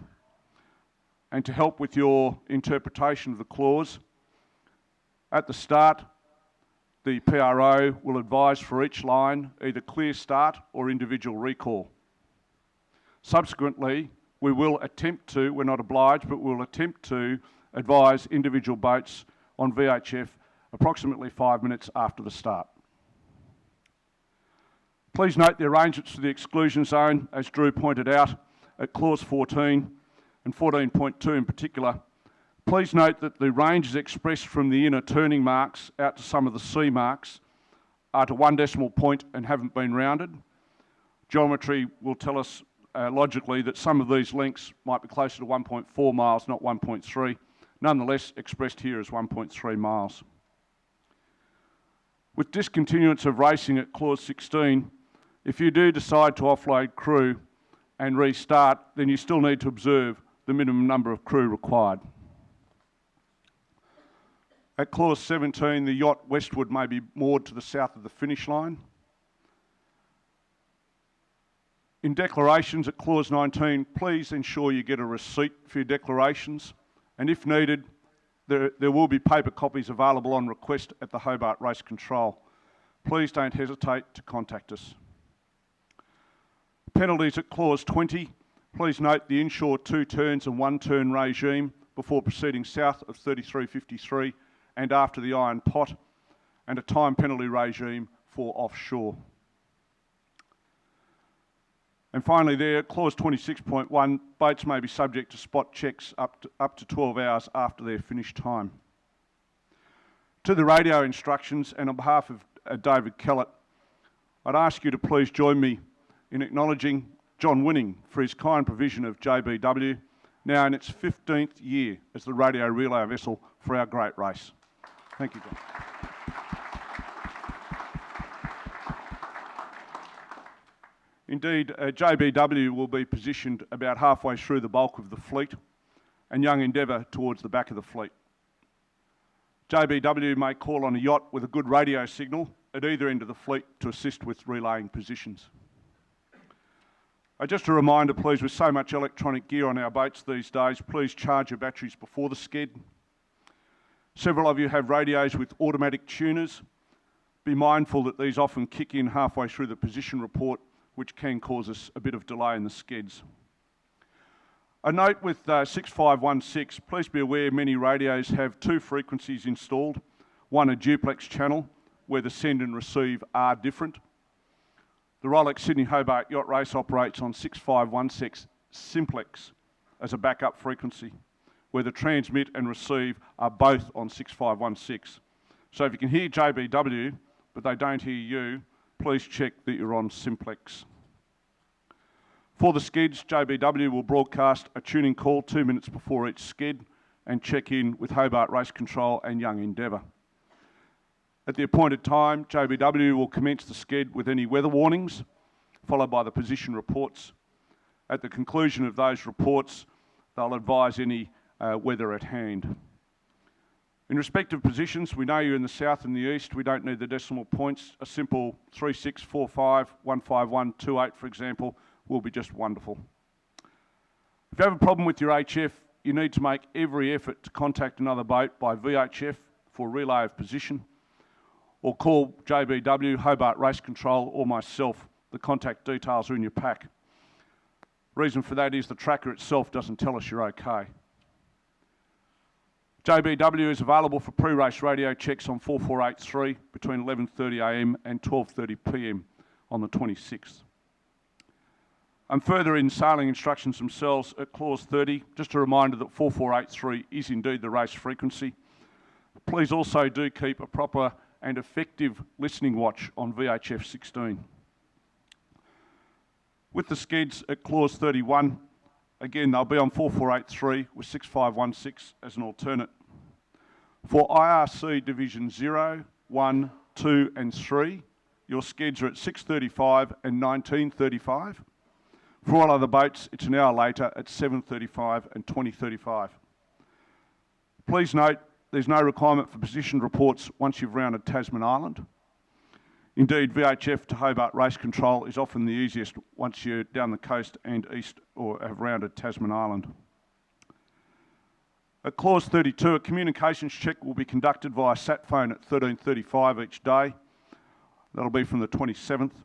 And to help with your interpretation of the clause, at the start, the PRO will advise for each line either clear start or individual recall. Subsequently, we will attempt to, we're not obliged, but we'll attempt to advise individual boats on VHF approximately 5 minutes after the start. Please note the arrangements for the exclusion zone, as Drew pointed out, at clause 14 and 14.2 in particular. Please note that the ranges expressed from the inner turning marks out to some of the C marks are to 1 decimal point and haven't been rounded. Geometry will tell us logically that some of these lengths might be closer to 1.4 miles, not 1.3, nonetheless expressed here as 1.3 miles. With discontinuance of racing at clause 16, if you do decide to offload crew and restart, then you still need to observe the minimum number of crew required. At clause 17, the yacht westward may be moored to the south of the finish line. In declarations at clause 19, please ensure you get a receipt for your declarations, and if needed, there will be paper copies available on request at the Hobart Race Control. Please don't hesitate to contact us. Penalties at clause 20, please note the inshore 2 turns and 1 turn regime before proceeding south of 3353 and after the Iron Pot, and a time penalty regime for offshore. And finally there, clause 26.1, boats may be subject to spot checks up to 12 hours after their finish time. To the radio instructions, and on behalf of David Kellett, I'd ask you to please join me in acknowledging John Winning for his kind provision of JBW, now in its 15th year as the radio relay vessel for our great race. Thank you, John. Indeed, JBW will be positioned about halfway through the bulk of the fleet and Young Endeavour towards the back of the fleet. JBW may call on a yacht with a good radio signal at either end of the fleet to assist with relaying positions. Just a reminder, please, with so much electronic gear on our boats these days, please charge your batteries before the sked. Several of you have radios with automatic tuners. Be mindful that these often kick in halfway through the position report, which can cause us a bit of delay in the skeds. A note with 6516, please be aware many radios have 2 frequencies installed, one a duplex channel where the send and receive are different. The Rolex Sydney Hobart Yacht Race operates on 6516 simplex as a backup frequency, where the transmit and receive are both on 6516. So if you can hear JBW, but they don't hear you, please check that you're on simplex. For the skeds, JBW will broadcast a tuning call 2 minutes before each sked and check in with Hobart Race Control and Young Endeavour. At the appointed time, JBW will commence the sked with any weather warnings, followed by the position reports. At the conclusion of those reports, they'll advise any weather at hand. In respect of positions, we know you're in the south and the east. We don't need the decimal points. A simple 3645 151 28, for example, will be just wonderful. If you have a problem with your HF, you need to make every effort to contact another boat by VHF for relay of position, or call JBW, Hobart Race Control, or myself. The contact details are in your pack. Reason for that is the tracker itself doesn't tell us you're okay. JBW is available for pre-race radio checks on 4483 between 11:30am and 12:30pm on the 26th. And further in sailing instructions themselves at clause 30, just a reminder that 4483 is indeed the race frequency. Please also do keep a proper and effective listening watch on VHF 16. With the skids at clause 31, again they'll be on 4483 with 6516 as an alternate. For IRC Division 0, 1, 2 and 3, your skids are at 6:35 and 19:35. For all other boats, it's an hour later at 7:35 and 20:35. Please note, there's no requirement for position reports once you've rounded Tasman Island. Indeed, VHF to Hobart Race Control is often the easiest once you're down the coast and east or have rounded Tasman Island. At clause 32, a communications check will be conducted via sat phone at 13:35 each day. That'll be from the 27th.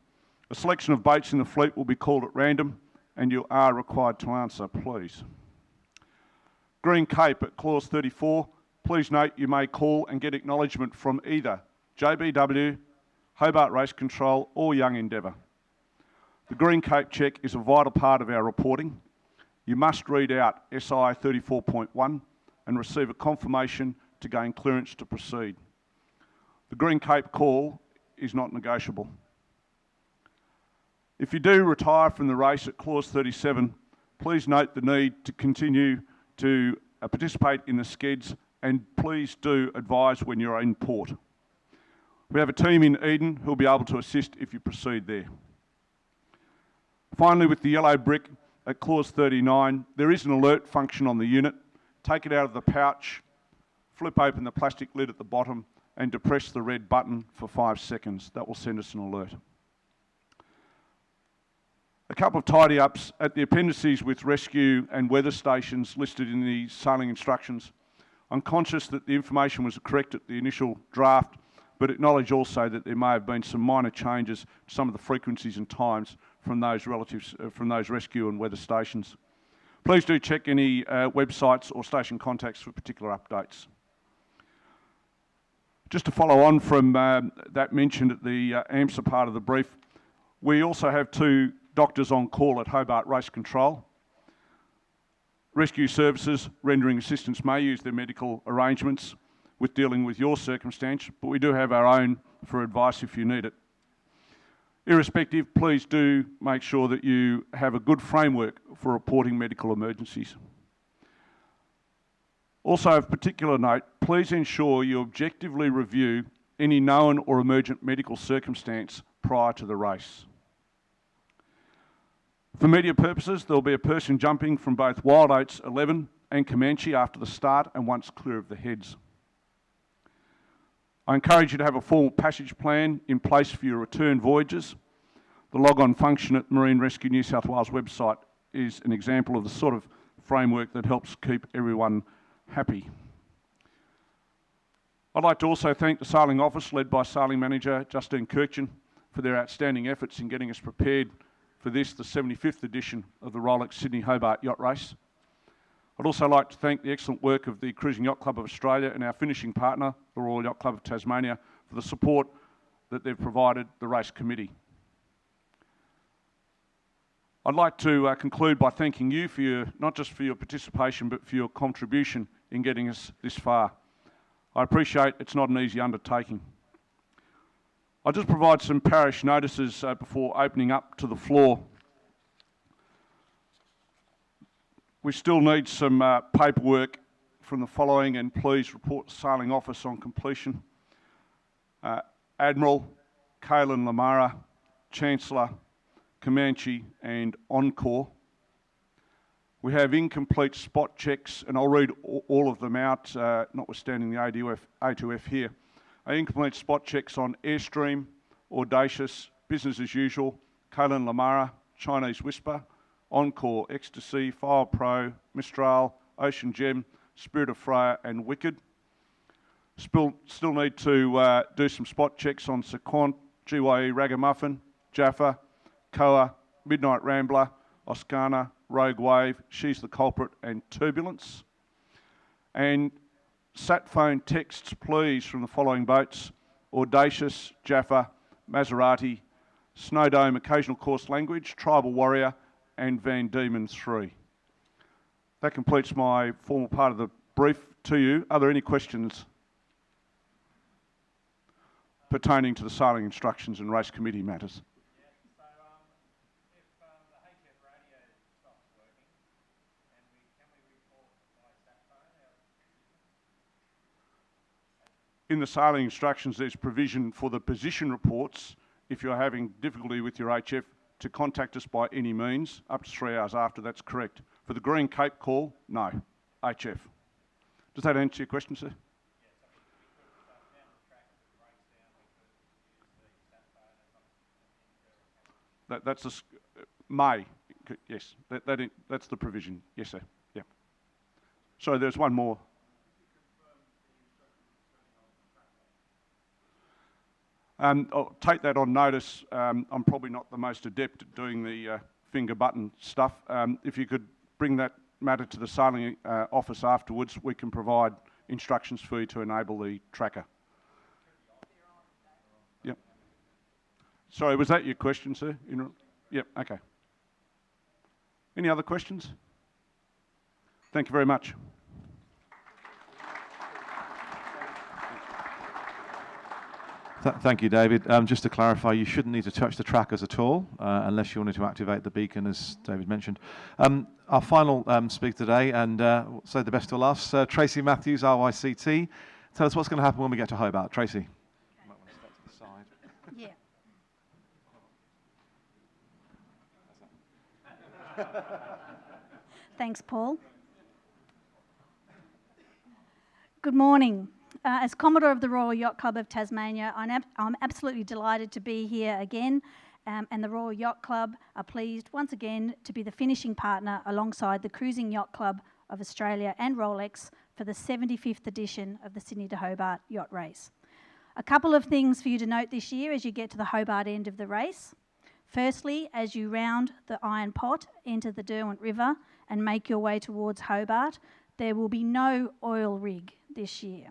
A selection of boats in the fleet will be called at random, and you are required to answer, please. Green Cape at clause 34, please note you may call and get acknowledgement from either JBW, Hobart Race Control or Young Endeavour. The Green Cape check is a vital part of our reporting. You must read out SI 34.1 and receive a confirmation to gain clearance to proceed. The Green Cape call is not negotiable. If you do retire from the race at clause 37, please note the need to continue to participate in the skeds, and please do advise when you're in port. We have a team in Eden who'll be able to assist if you proceed there. Finally, with the yellow brick at clause 39, there is an alert function on the unit. Take it out of the pouch, flip open the plastic lid at the bottom, and depress the red button for 5 seconds. That will send us an alert. A couple of tidy-ups at the appendices with rescue and weather stations listed in the sailing instructions. I'm conscious that the information was correct at the initial draft, but acknowledge also that there may have been some minor changes to some of the frequencies and times from those rescue and weather stations. Please do check any websites or station contacts for particular updates. Just to follow on from that mentioned at the AMSA part of the brief, we also have 2 doctors on call at Hobart Race Control. Rescue services rendering assistance may use their medical arrangements with dealing with your circumstance, but we do have our own for advice if you need it. Irrespective, please do make sure that you have a good framework for reporting medical emergencies. Also of particular note, please ensure you objectively review any known or emergent medical circumstance prior to the race. For media purposes, there will be a person jumping from both Wild Oats 11 and Comanche after the start and once clear of the heads. I encourage you to have a formal passage plan in place for your return voyages. The log-on function at Marine Rescue New South Wales website is an example of the sort of framework that helps keep everyone happy. I'd like to also thank the Sailing Office, led by Sailing Manager Justine Kirkchen, for their outstanding efforts in getting us prepared for this, the 75th edition of the Rolex Sydney Hobart Yacht Race. I'd also like to thank the excellent work of the Cruising Yacht Club of Australia and our finishing partner, the Royal Yacht Club of Tasmania, for the support that they've provided the race committee. I'd like to conclude by thanking you for your, not just for your participation, but for your contribution in getting us this far. I appreciate it's not an easy undertaking. I'll just provide some parish notices before opening up to the floor. We still need some paperwork from the following, and please report to Sailing Office on completion. Admiral, Kaylin Lamara, Chancellor, Comanche and Encore. We have incomplete spot checks, and I'll read all of them out, notwithstanding the A2F here. Incomplete spot checks on Airstream, Audacious, Business as Usual, Kaylin Lamara, Chinese Whisper, Encore, Ecstasy, Fire Pro, Mistral, Ocean Gem, Spirit of Freya and Wicked. Still need to do some spot checks on Sequant, GYE Ragamuffin, Jaffa, Koa, Midnight Rambler, Oscana, Rogue Wave, She's the Culprit and Turbulence. And sat phone texts, please, from the following boats: Audacious, Jaffa, Maserati, Snowdome, Occasional Course Language, Tribal Warrior, and Van Diemen 3. That completes my formal part of the brief to you. Are there any questions pertaining to the sailing instructions and race committee matters? In the sailing instructions, there's provision for the position reports, if you're having difficulty with your HF, to contact us by any means, up to 3 hours after. That's correct. For the Green Cape call, no, HF. Does that answer your question, sir? That's the may, yes. That's the provision. Yes, sir. Yeah. Sorry, there's one more. I'll take that on notice. I'm probably not the most adept at doing the finger button stuff. If you could bring that matter to the sailing office afterwards, we can provide instructions for you to enable the tracker. Yep. Sorry, was that your question, sir? Yep, okay. Any other questions? Thank you very much. Thank you, David. Just to clarify, you shouldn't need to touch the trackers at all, unless you wanted to activate the beacon, as David mentioned. Our final speaker today, and say the best till last, Tracy Matthews, RYCT. Tell us what's going to happen when we get to Hobart. Tracy. You might want to step to the side. Yeah. Thanks, Paul. Good morning. As Commodore of the Royal Yacht Club of Tasmania, I'm absolutely delighted to be here again, and the Royal Yacht Club are pleased once again to be the finishing partner alongside the Cruising Yacht Club of Australia and Rolex for the 75th edition of the Sydney to Hobart Yacht Race. A couple of things for you to note this year as you get to the Hobart end of the race. Firstly, as you round the Iron Pot, enter the Derwent River and make your way towards Hobart, there will be no oil rig this year.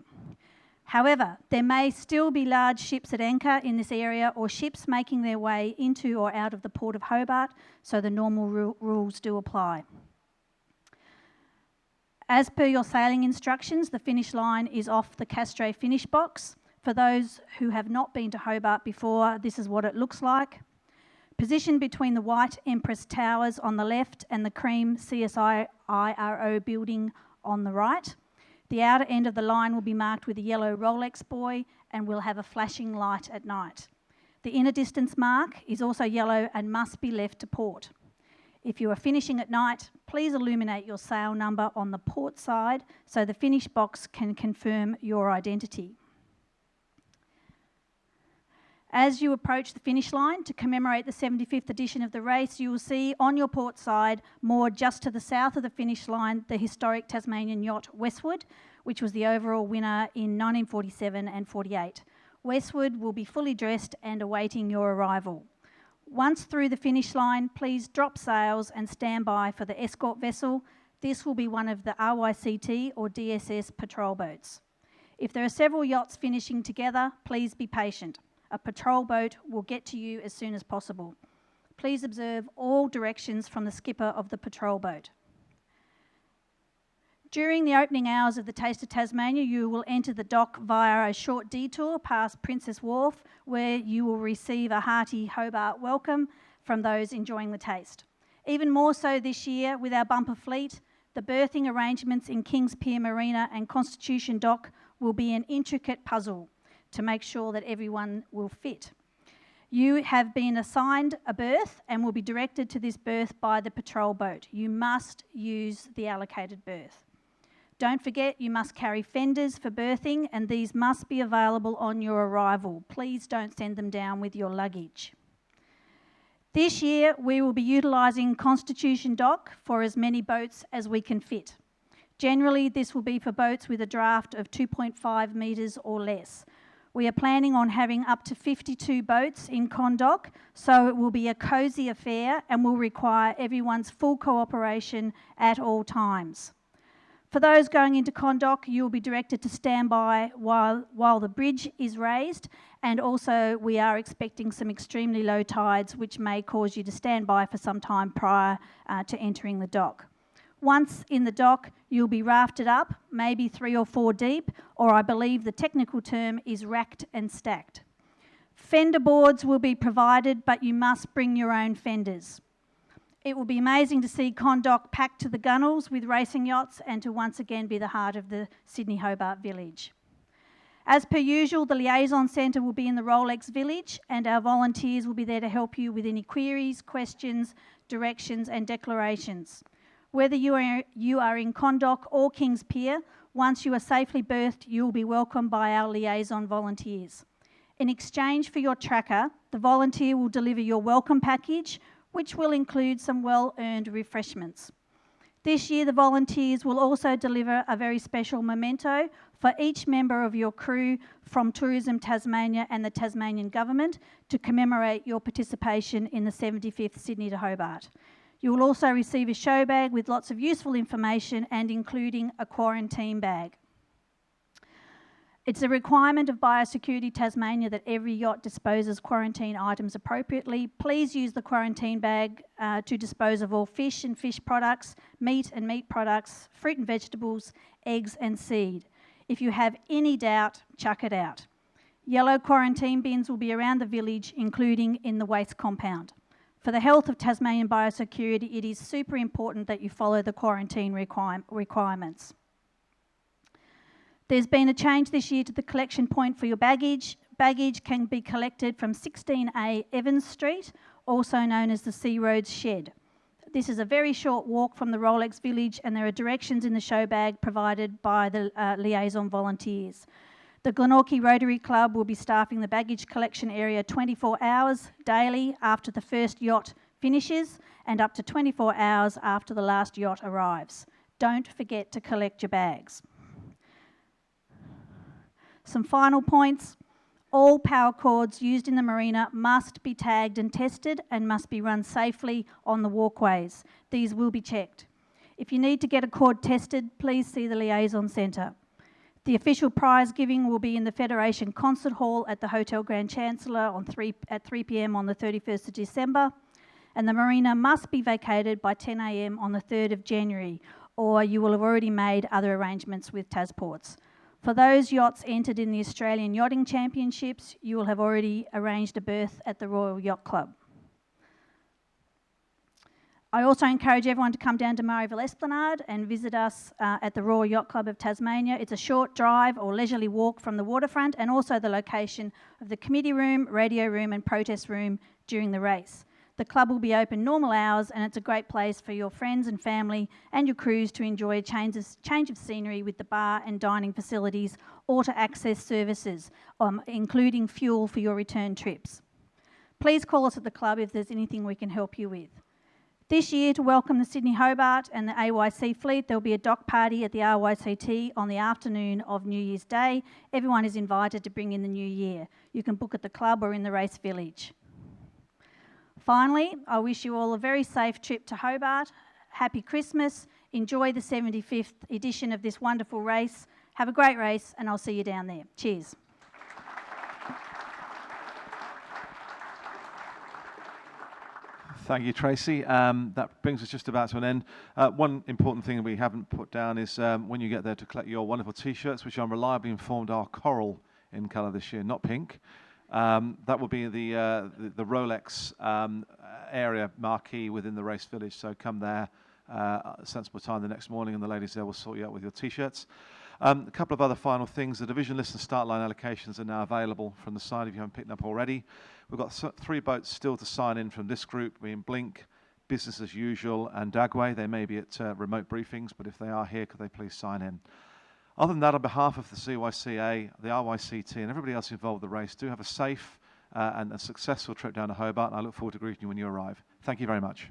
However, there may still be large ships at anchor in this area or ships making their way into or out of the Port of Hobart, so the normal rules do apply. As per your sailing instructions, the finish line is off the Castro finish box. For those who have not been to Hobart before, this is what it looks like. Positioned between the white Empress Towers on the left and the cream CSIRO building on the right. The outer end of the line will be marked with a yellow Rolex buoy and will have a flashing light at night. The inner distance mark is also yellow and must be left to port. If you are finishing at night, please illuminate your sail number on the port side so the finish box can confirm your identity. As you approach the finish line to commemorate the 75th edition of the race, you will see on your port side, moored just to the south of the finish line, the historic Tasmanian yacht Westwood, which was the overall winner in 1947 and 48. Westwood will be fully dressed and awaiting your arrival. Once through the finish line, please drop sails and stand by for the escort vessel. This will be one of the RYCT or DSS patrol boats. If there are several yachts finishing together, please be patient. A patrol boat will get to you as soon as possible. Please observe all directions from the skipper of the patrol boat. During the opening hours of the Taste of Tasmania, you will enter the dock via a short detour past Princess Wharf, where you will receive a hearty Hobart welcome from those enjoying the taste. Even more so this year with our bumper fleet, the berthing arrangements in Kings Pier Marina and Constitution Dock will be an intricate puzzle to make sure that everyone will fit. You have been assigned a berth and will be directed to this berth by the patrol boat. You must use the allocated berth. Don't forget you must carry fenders for berthing, and these must be available on your arrival. Please don't send them down with your luggage. This year we will be utilising Constitution Dock for as many boats as we can fit. Generally this will be for boats with a draft of 2.5 metres or less. We are planning on having up to 52 boats in Condock, so it will be a cosy affair and will require everyone's full cooperation at all times. For those going into Condock, you will be directed to stand by while the bridge is raised, and also we are expecting some extremely low tides which may cause you to stand by for some time prior to entering the dock. Once in the dock, you'll be rafted up, maybe 3 or 4 deep, or I believe the technical term is racked and stacked. Fender boards will be provided, but you must bring your own fenders. It will be amazing to see Condock packed to the gunnels with racing yachts and to once again be the heart of the Sydney Hobart Village. As per usual, the Liaison Centre will be in the Rolex Village, and our volunteers will be there to help you with any queries, questions, directions and declarations. Whether you are in Condock or Kings Pier, once you are safely berthed, you will be welcomed by our liaison volunteers. In exchange for your tracker, the volunteer will deliver your welcome package, which will include some well-earned refreshments. This year, the volunteers will also deliver a very special memento for each member of your crew from Tourism Tasmania and the Tasmanian Government to commemorate your participation in the 75th Sydney to Hobart. You will also receive a show bag with lots of useful information and including a quarantine bag. It's a requirement of Biosecurity Tasmania that every yacht disposes quarantine items appropriately. Please use the quarantine bag to dispose of all fish and fish products, meat and meat products, fruit and vegetables, eggs and seed. If you have any doubt, chuck it out. Yellow quarantine bins will be around the village, including in the waste compound. For the health of Tasmanian biosecurity, it is super important that you follow the quarantine requirements. There's been a change this year to the collection point for your baggage. Baggage can be collected from 16A Evans Street, also known as the Sea Roads Shed. This is a very short walk from the Rolex village, and there are directions in the show bag provided by the liaison volunteers. The Glenorchy Rotary Club will be staffing the baggage collection area 24 hours daily after the first yacht finishes and up to 24 hours after the last yacht arrives. Don't forget to collect your bags. Some final points. All power cords used in the marina must be tagged and tested and must be run safely on the walkways. These will be checked. If you need to get a cord tested, please see the Liaison Centre. The official prize giving will be in the Federation Concert Hall at the Hotel Grand Chancellor at 3 p.m. on the 31st of December, and the marina must be vacated by 10 a.m. on the 3rd of January, or you will have already made other arrangements with Tasports. For those yachts entered in the Australian Yachting Championships, you will have already arranged a berth at the Royal Yacht Club. I also encourage everyone to come down to Murrayville Esplanade and visit us at the Royal Yacht Club of Tasmania. It's a short drive or leisurely walk from the waterfront, and also the location of the committee room, radio room and protest room during the race. The club will be open normal hours, and it's a great place for your friends and family and your crews to enjoy a change of scenery with the bar and dining facilities, or to access services, including fuel for your return trips. Please call us at the club if there's anything we can help you with. This year, to welcome the Sydney Hobart and the AYC fleet, there will be a dock party at the RYCT on the afternoon of New Year's Day. Everyone is invited to bring in the new year. You can book at the club or in the race village. Finally, I wish you all a very safe trip to Hobart. Happy Christmas. Enjoy the 75th edition of this wonderful race. Have a great race, and I'll see you down there. Cheers. Thank you, Tracy. That brings us just about to an end. One important thing that we haven't put down is when you get there to collect your wonderful T-shirts, which I'm reliably informed are coral in colour this year, not pink. That will be the Rolex area marquee within the race village. So come there, sensible time the next morning, and the ladies there will sort you out with your T-shirts. A couple of other final things. The division list and start line allocations are now available from the side if you haven't picked them up already. We've got 3 boats still to sign in from this group, being Blink, Business as Usual and Dagway. They may be at remote briefings, but if they are here, could they please sign in? Other than that, on behalf of the CYCA, the RYCT and everybody else involved in the race, do have a safe and a successful trip down to Hobart, and I look forward to greeting you when you arrive. Thank you very much.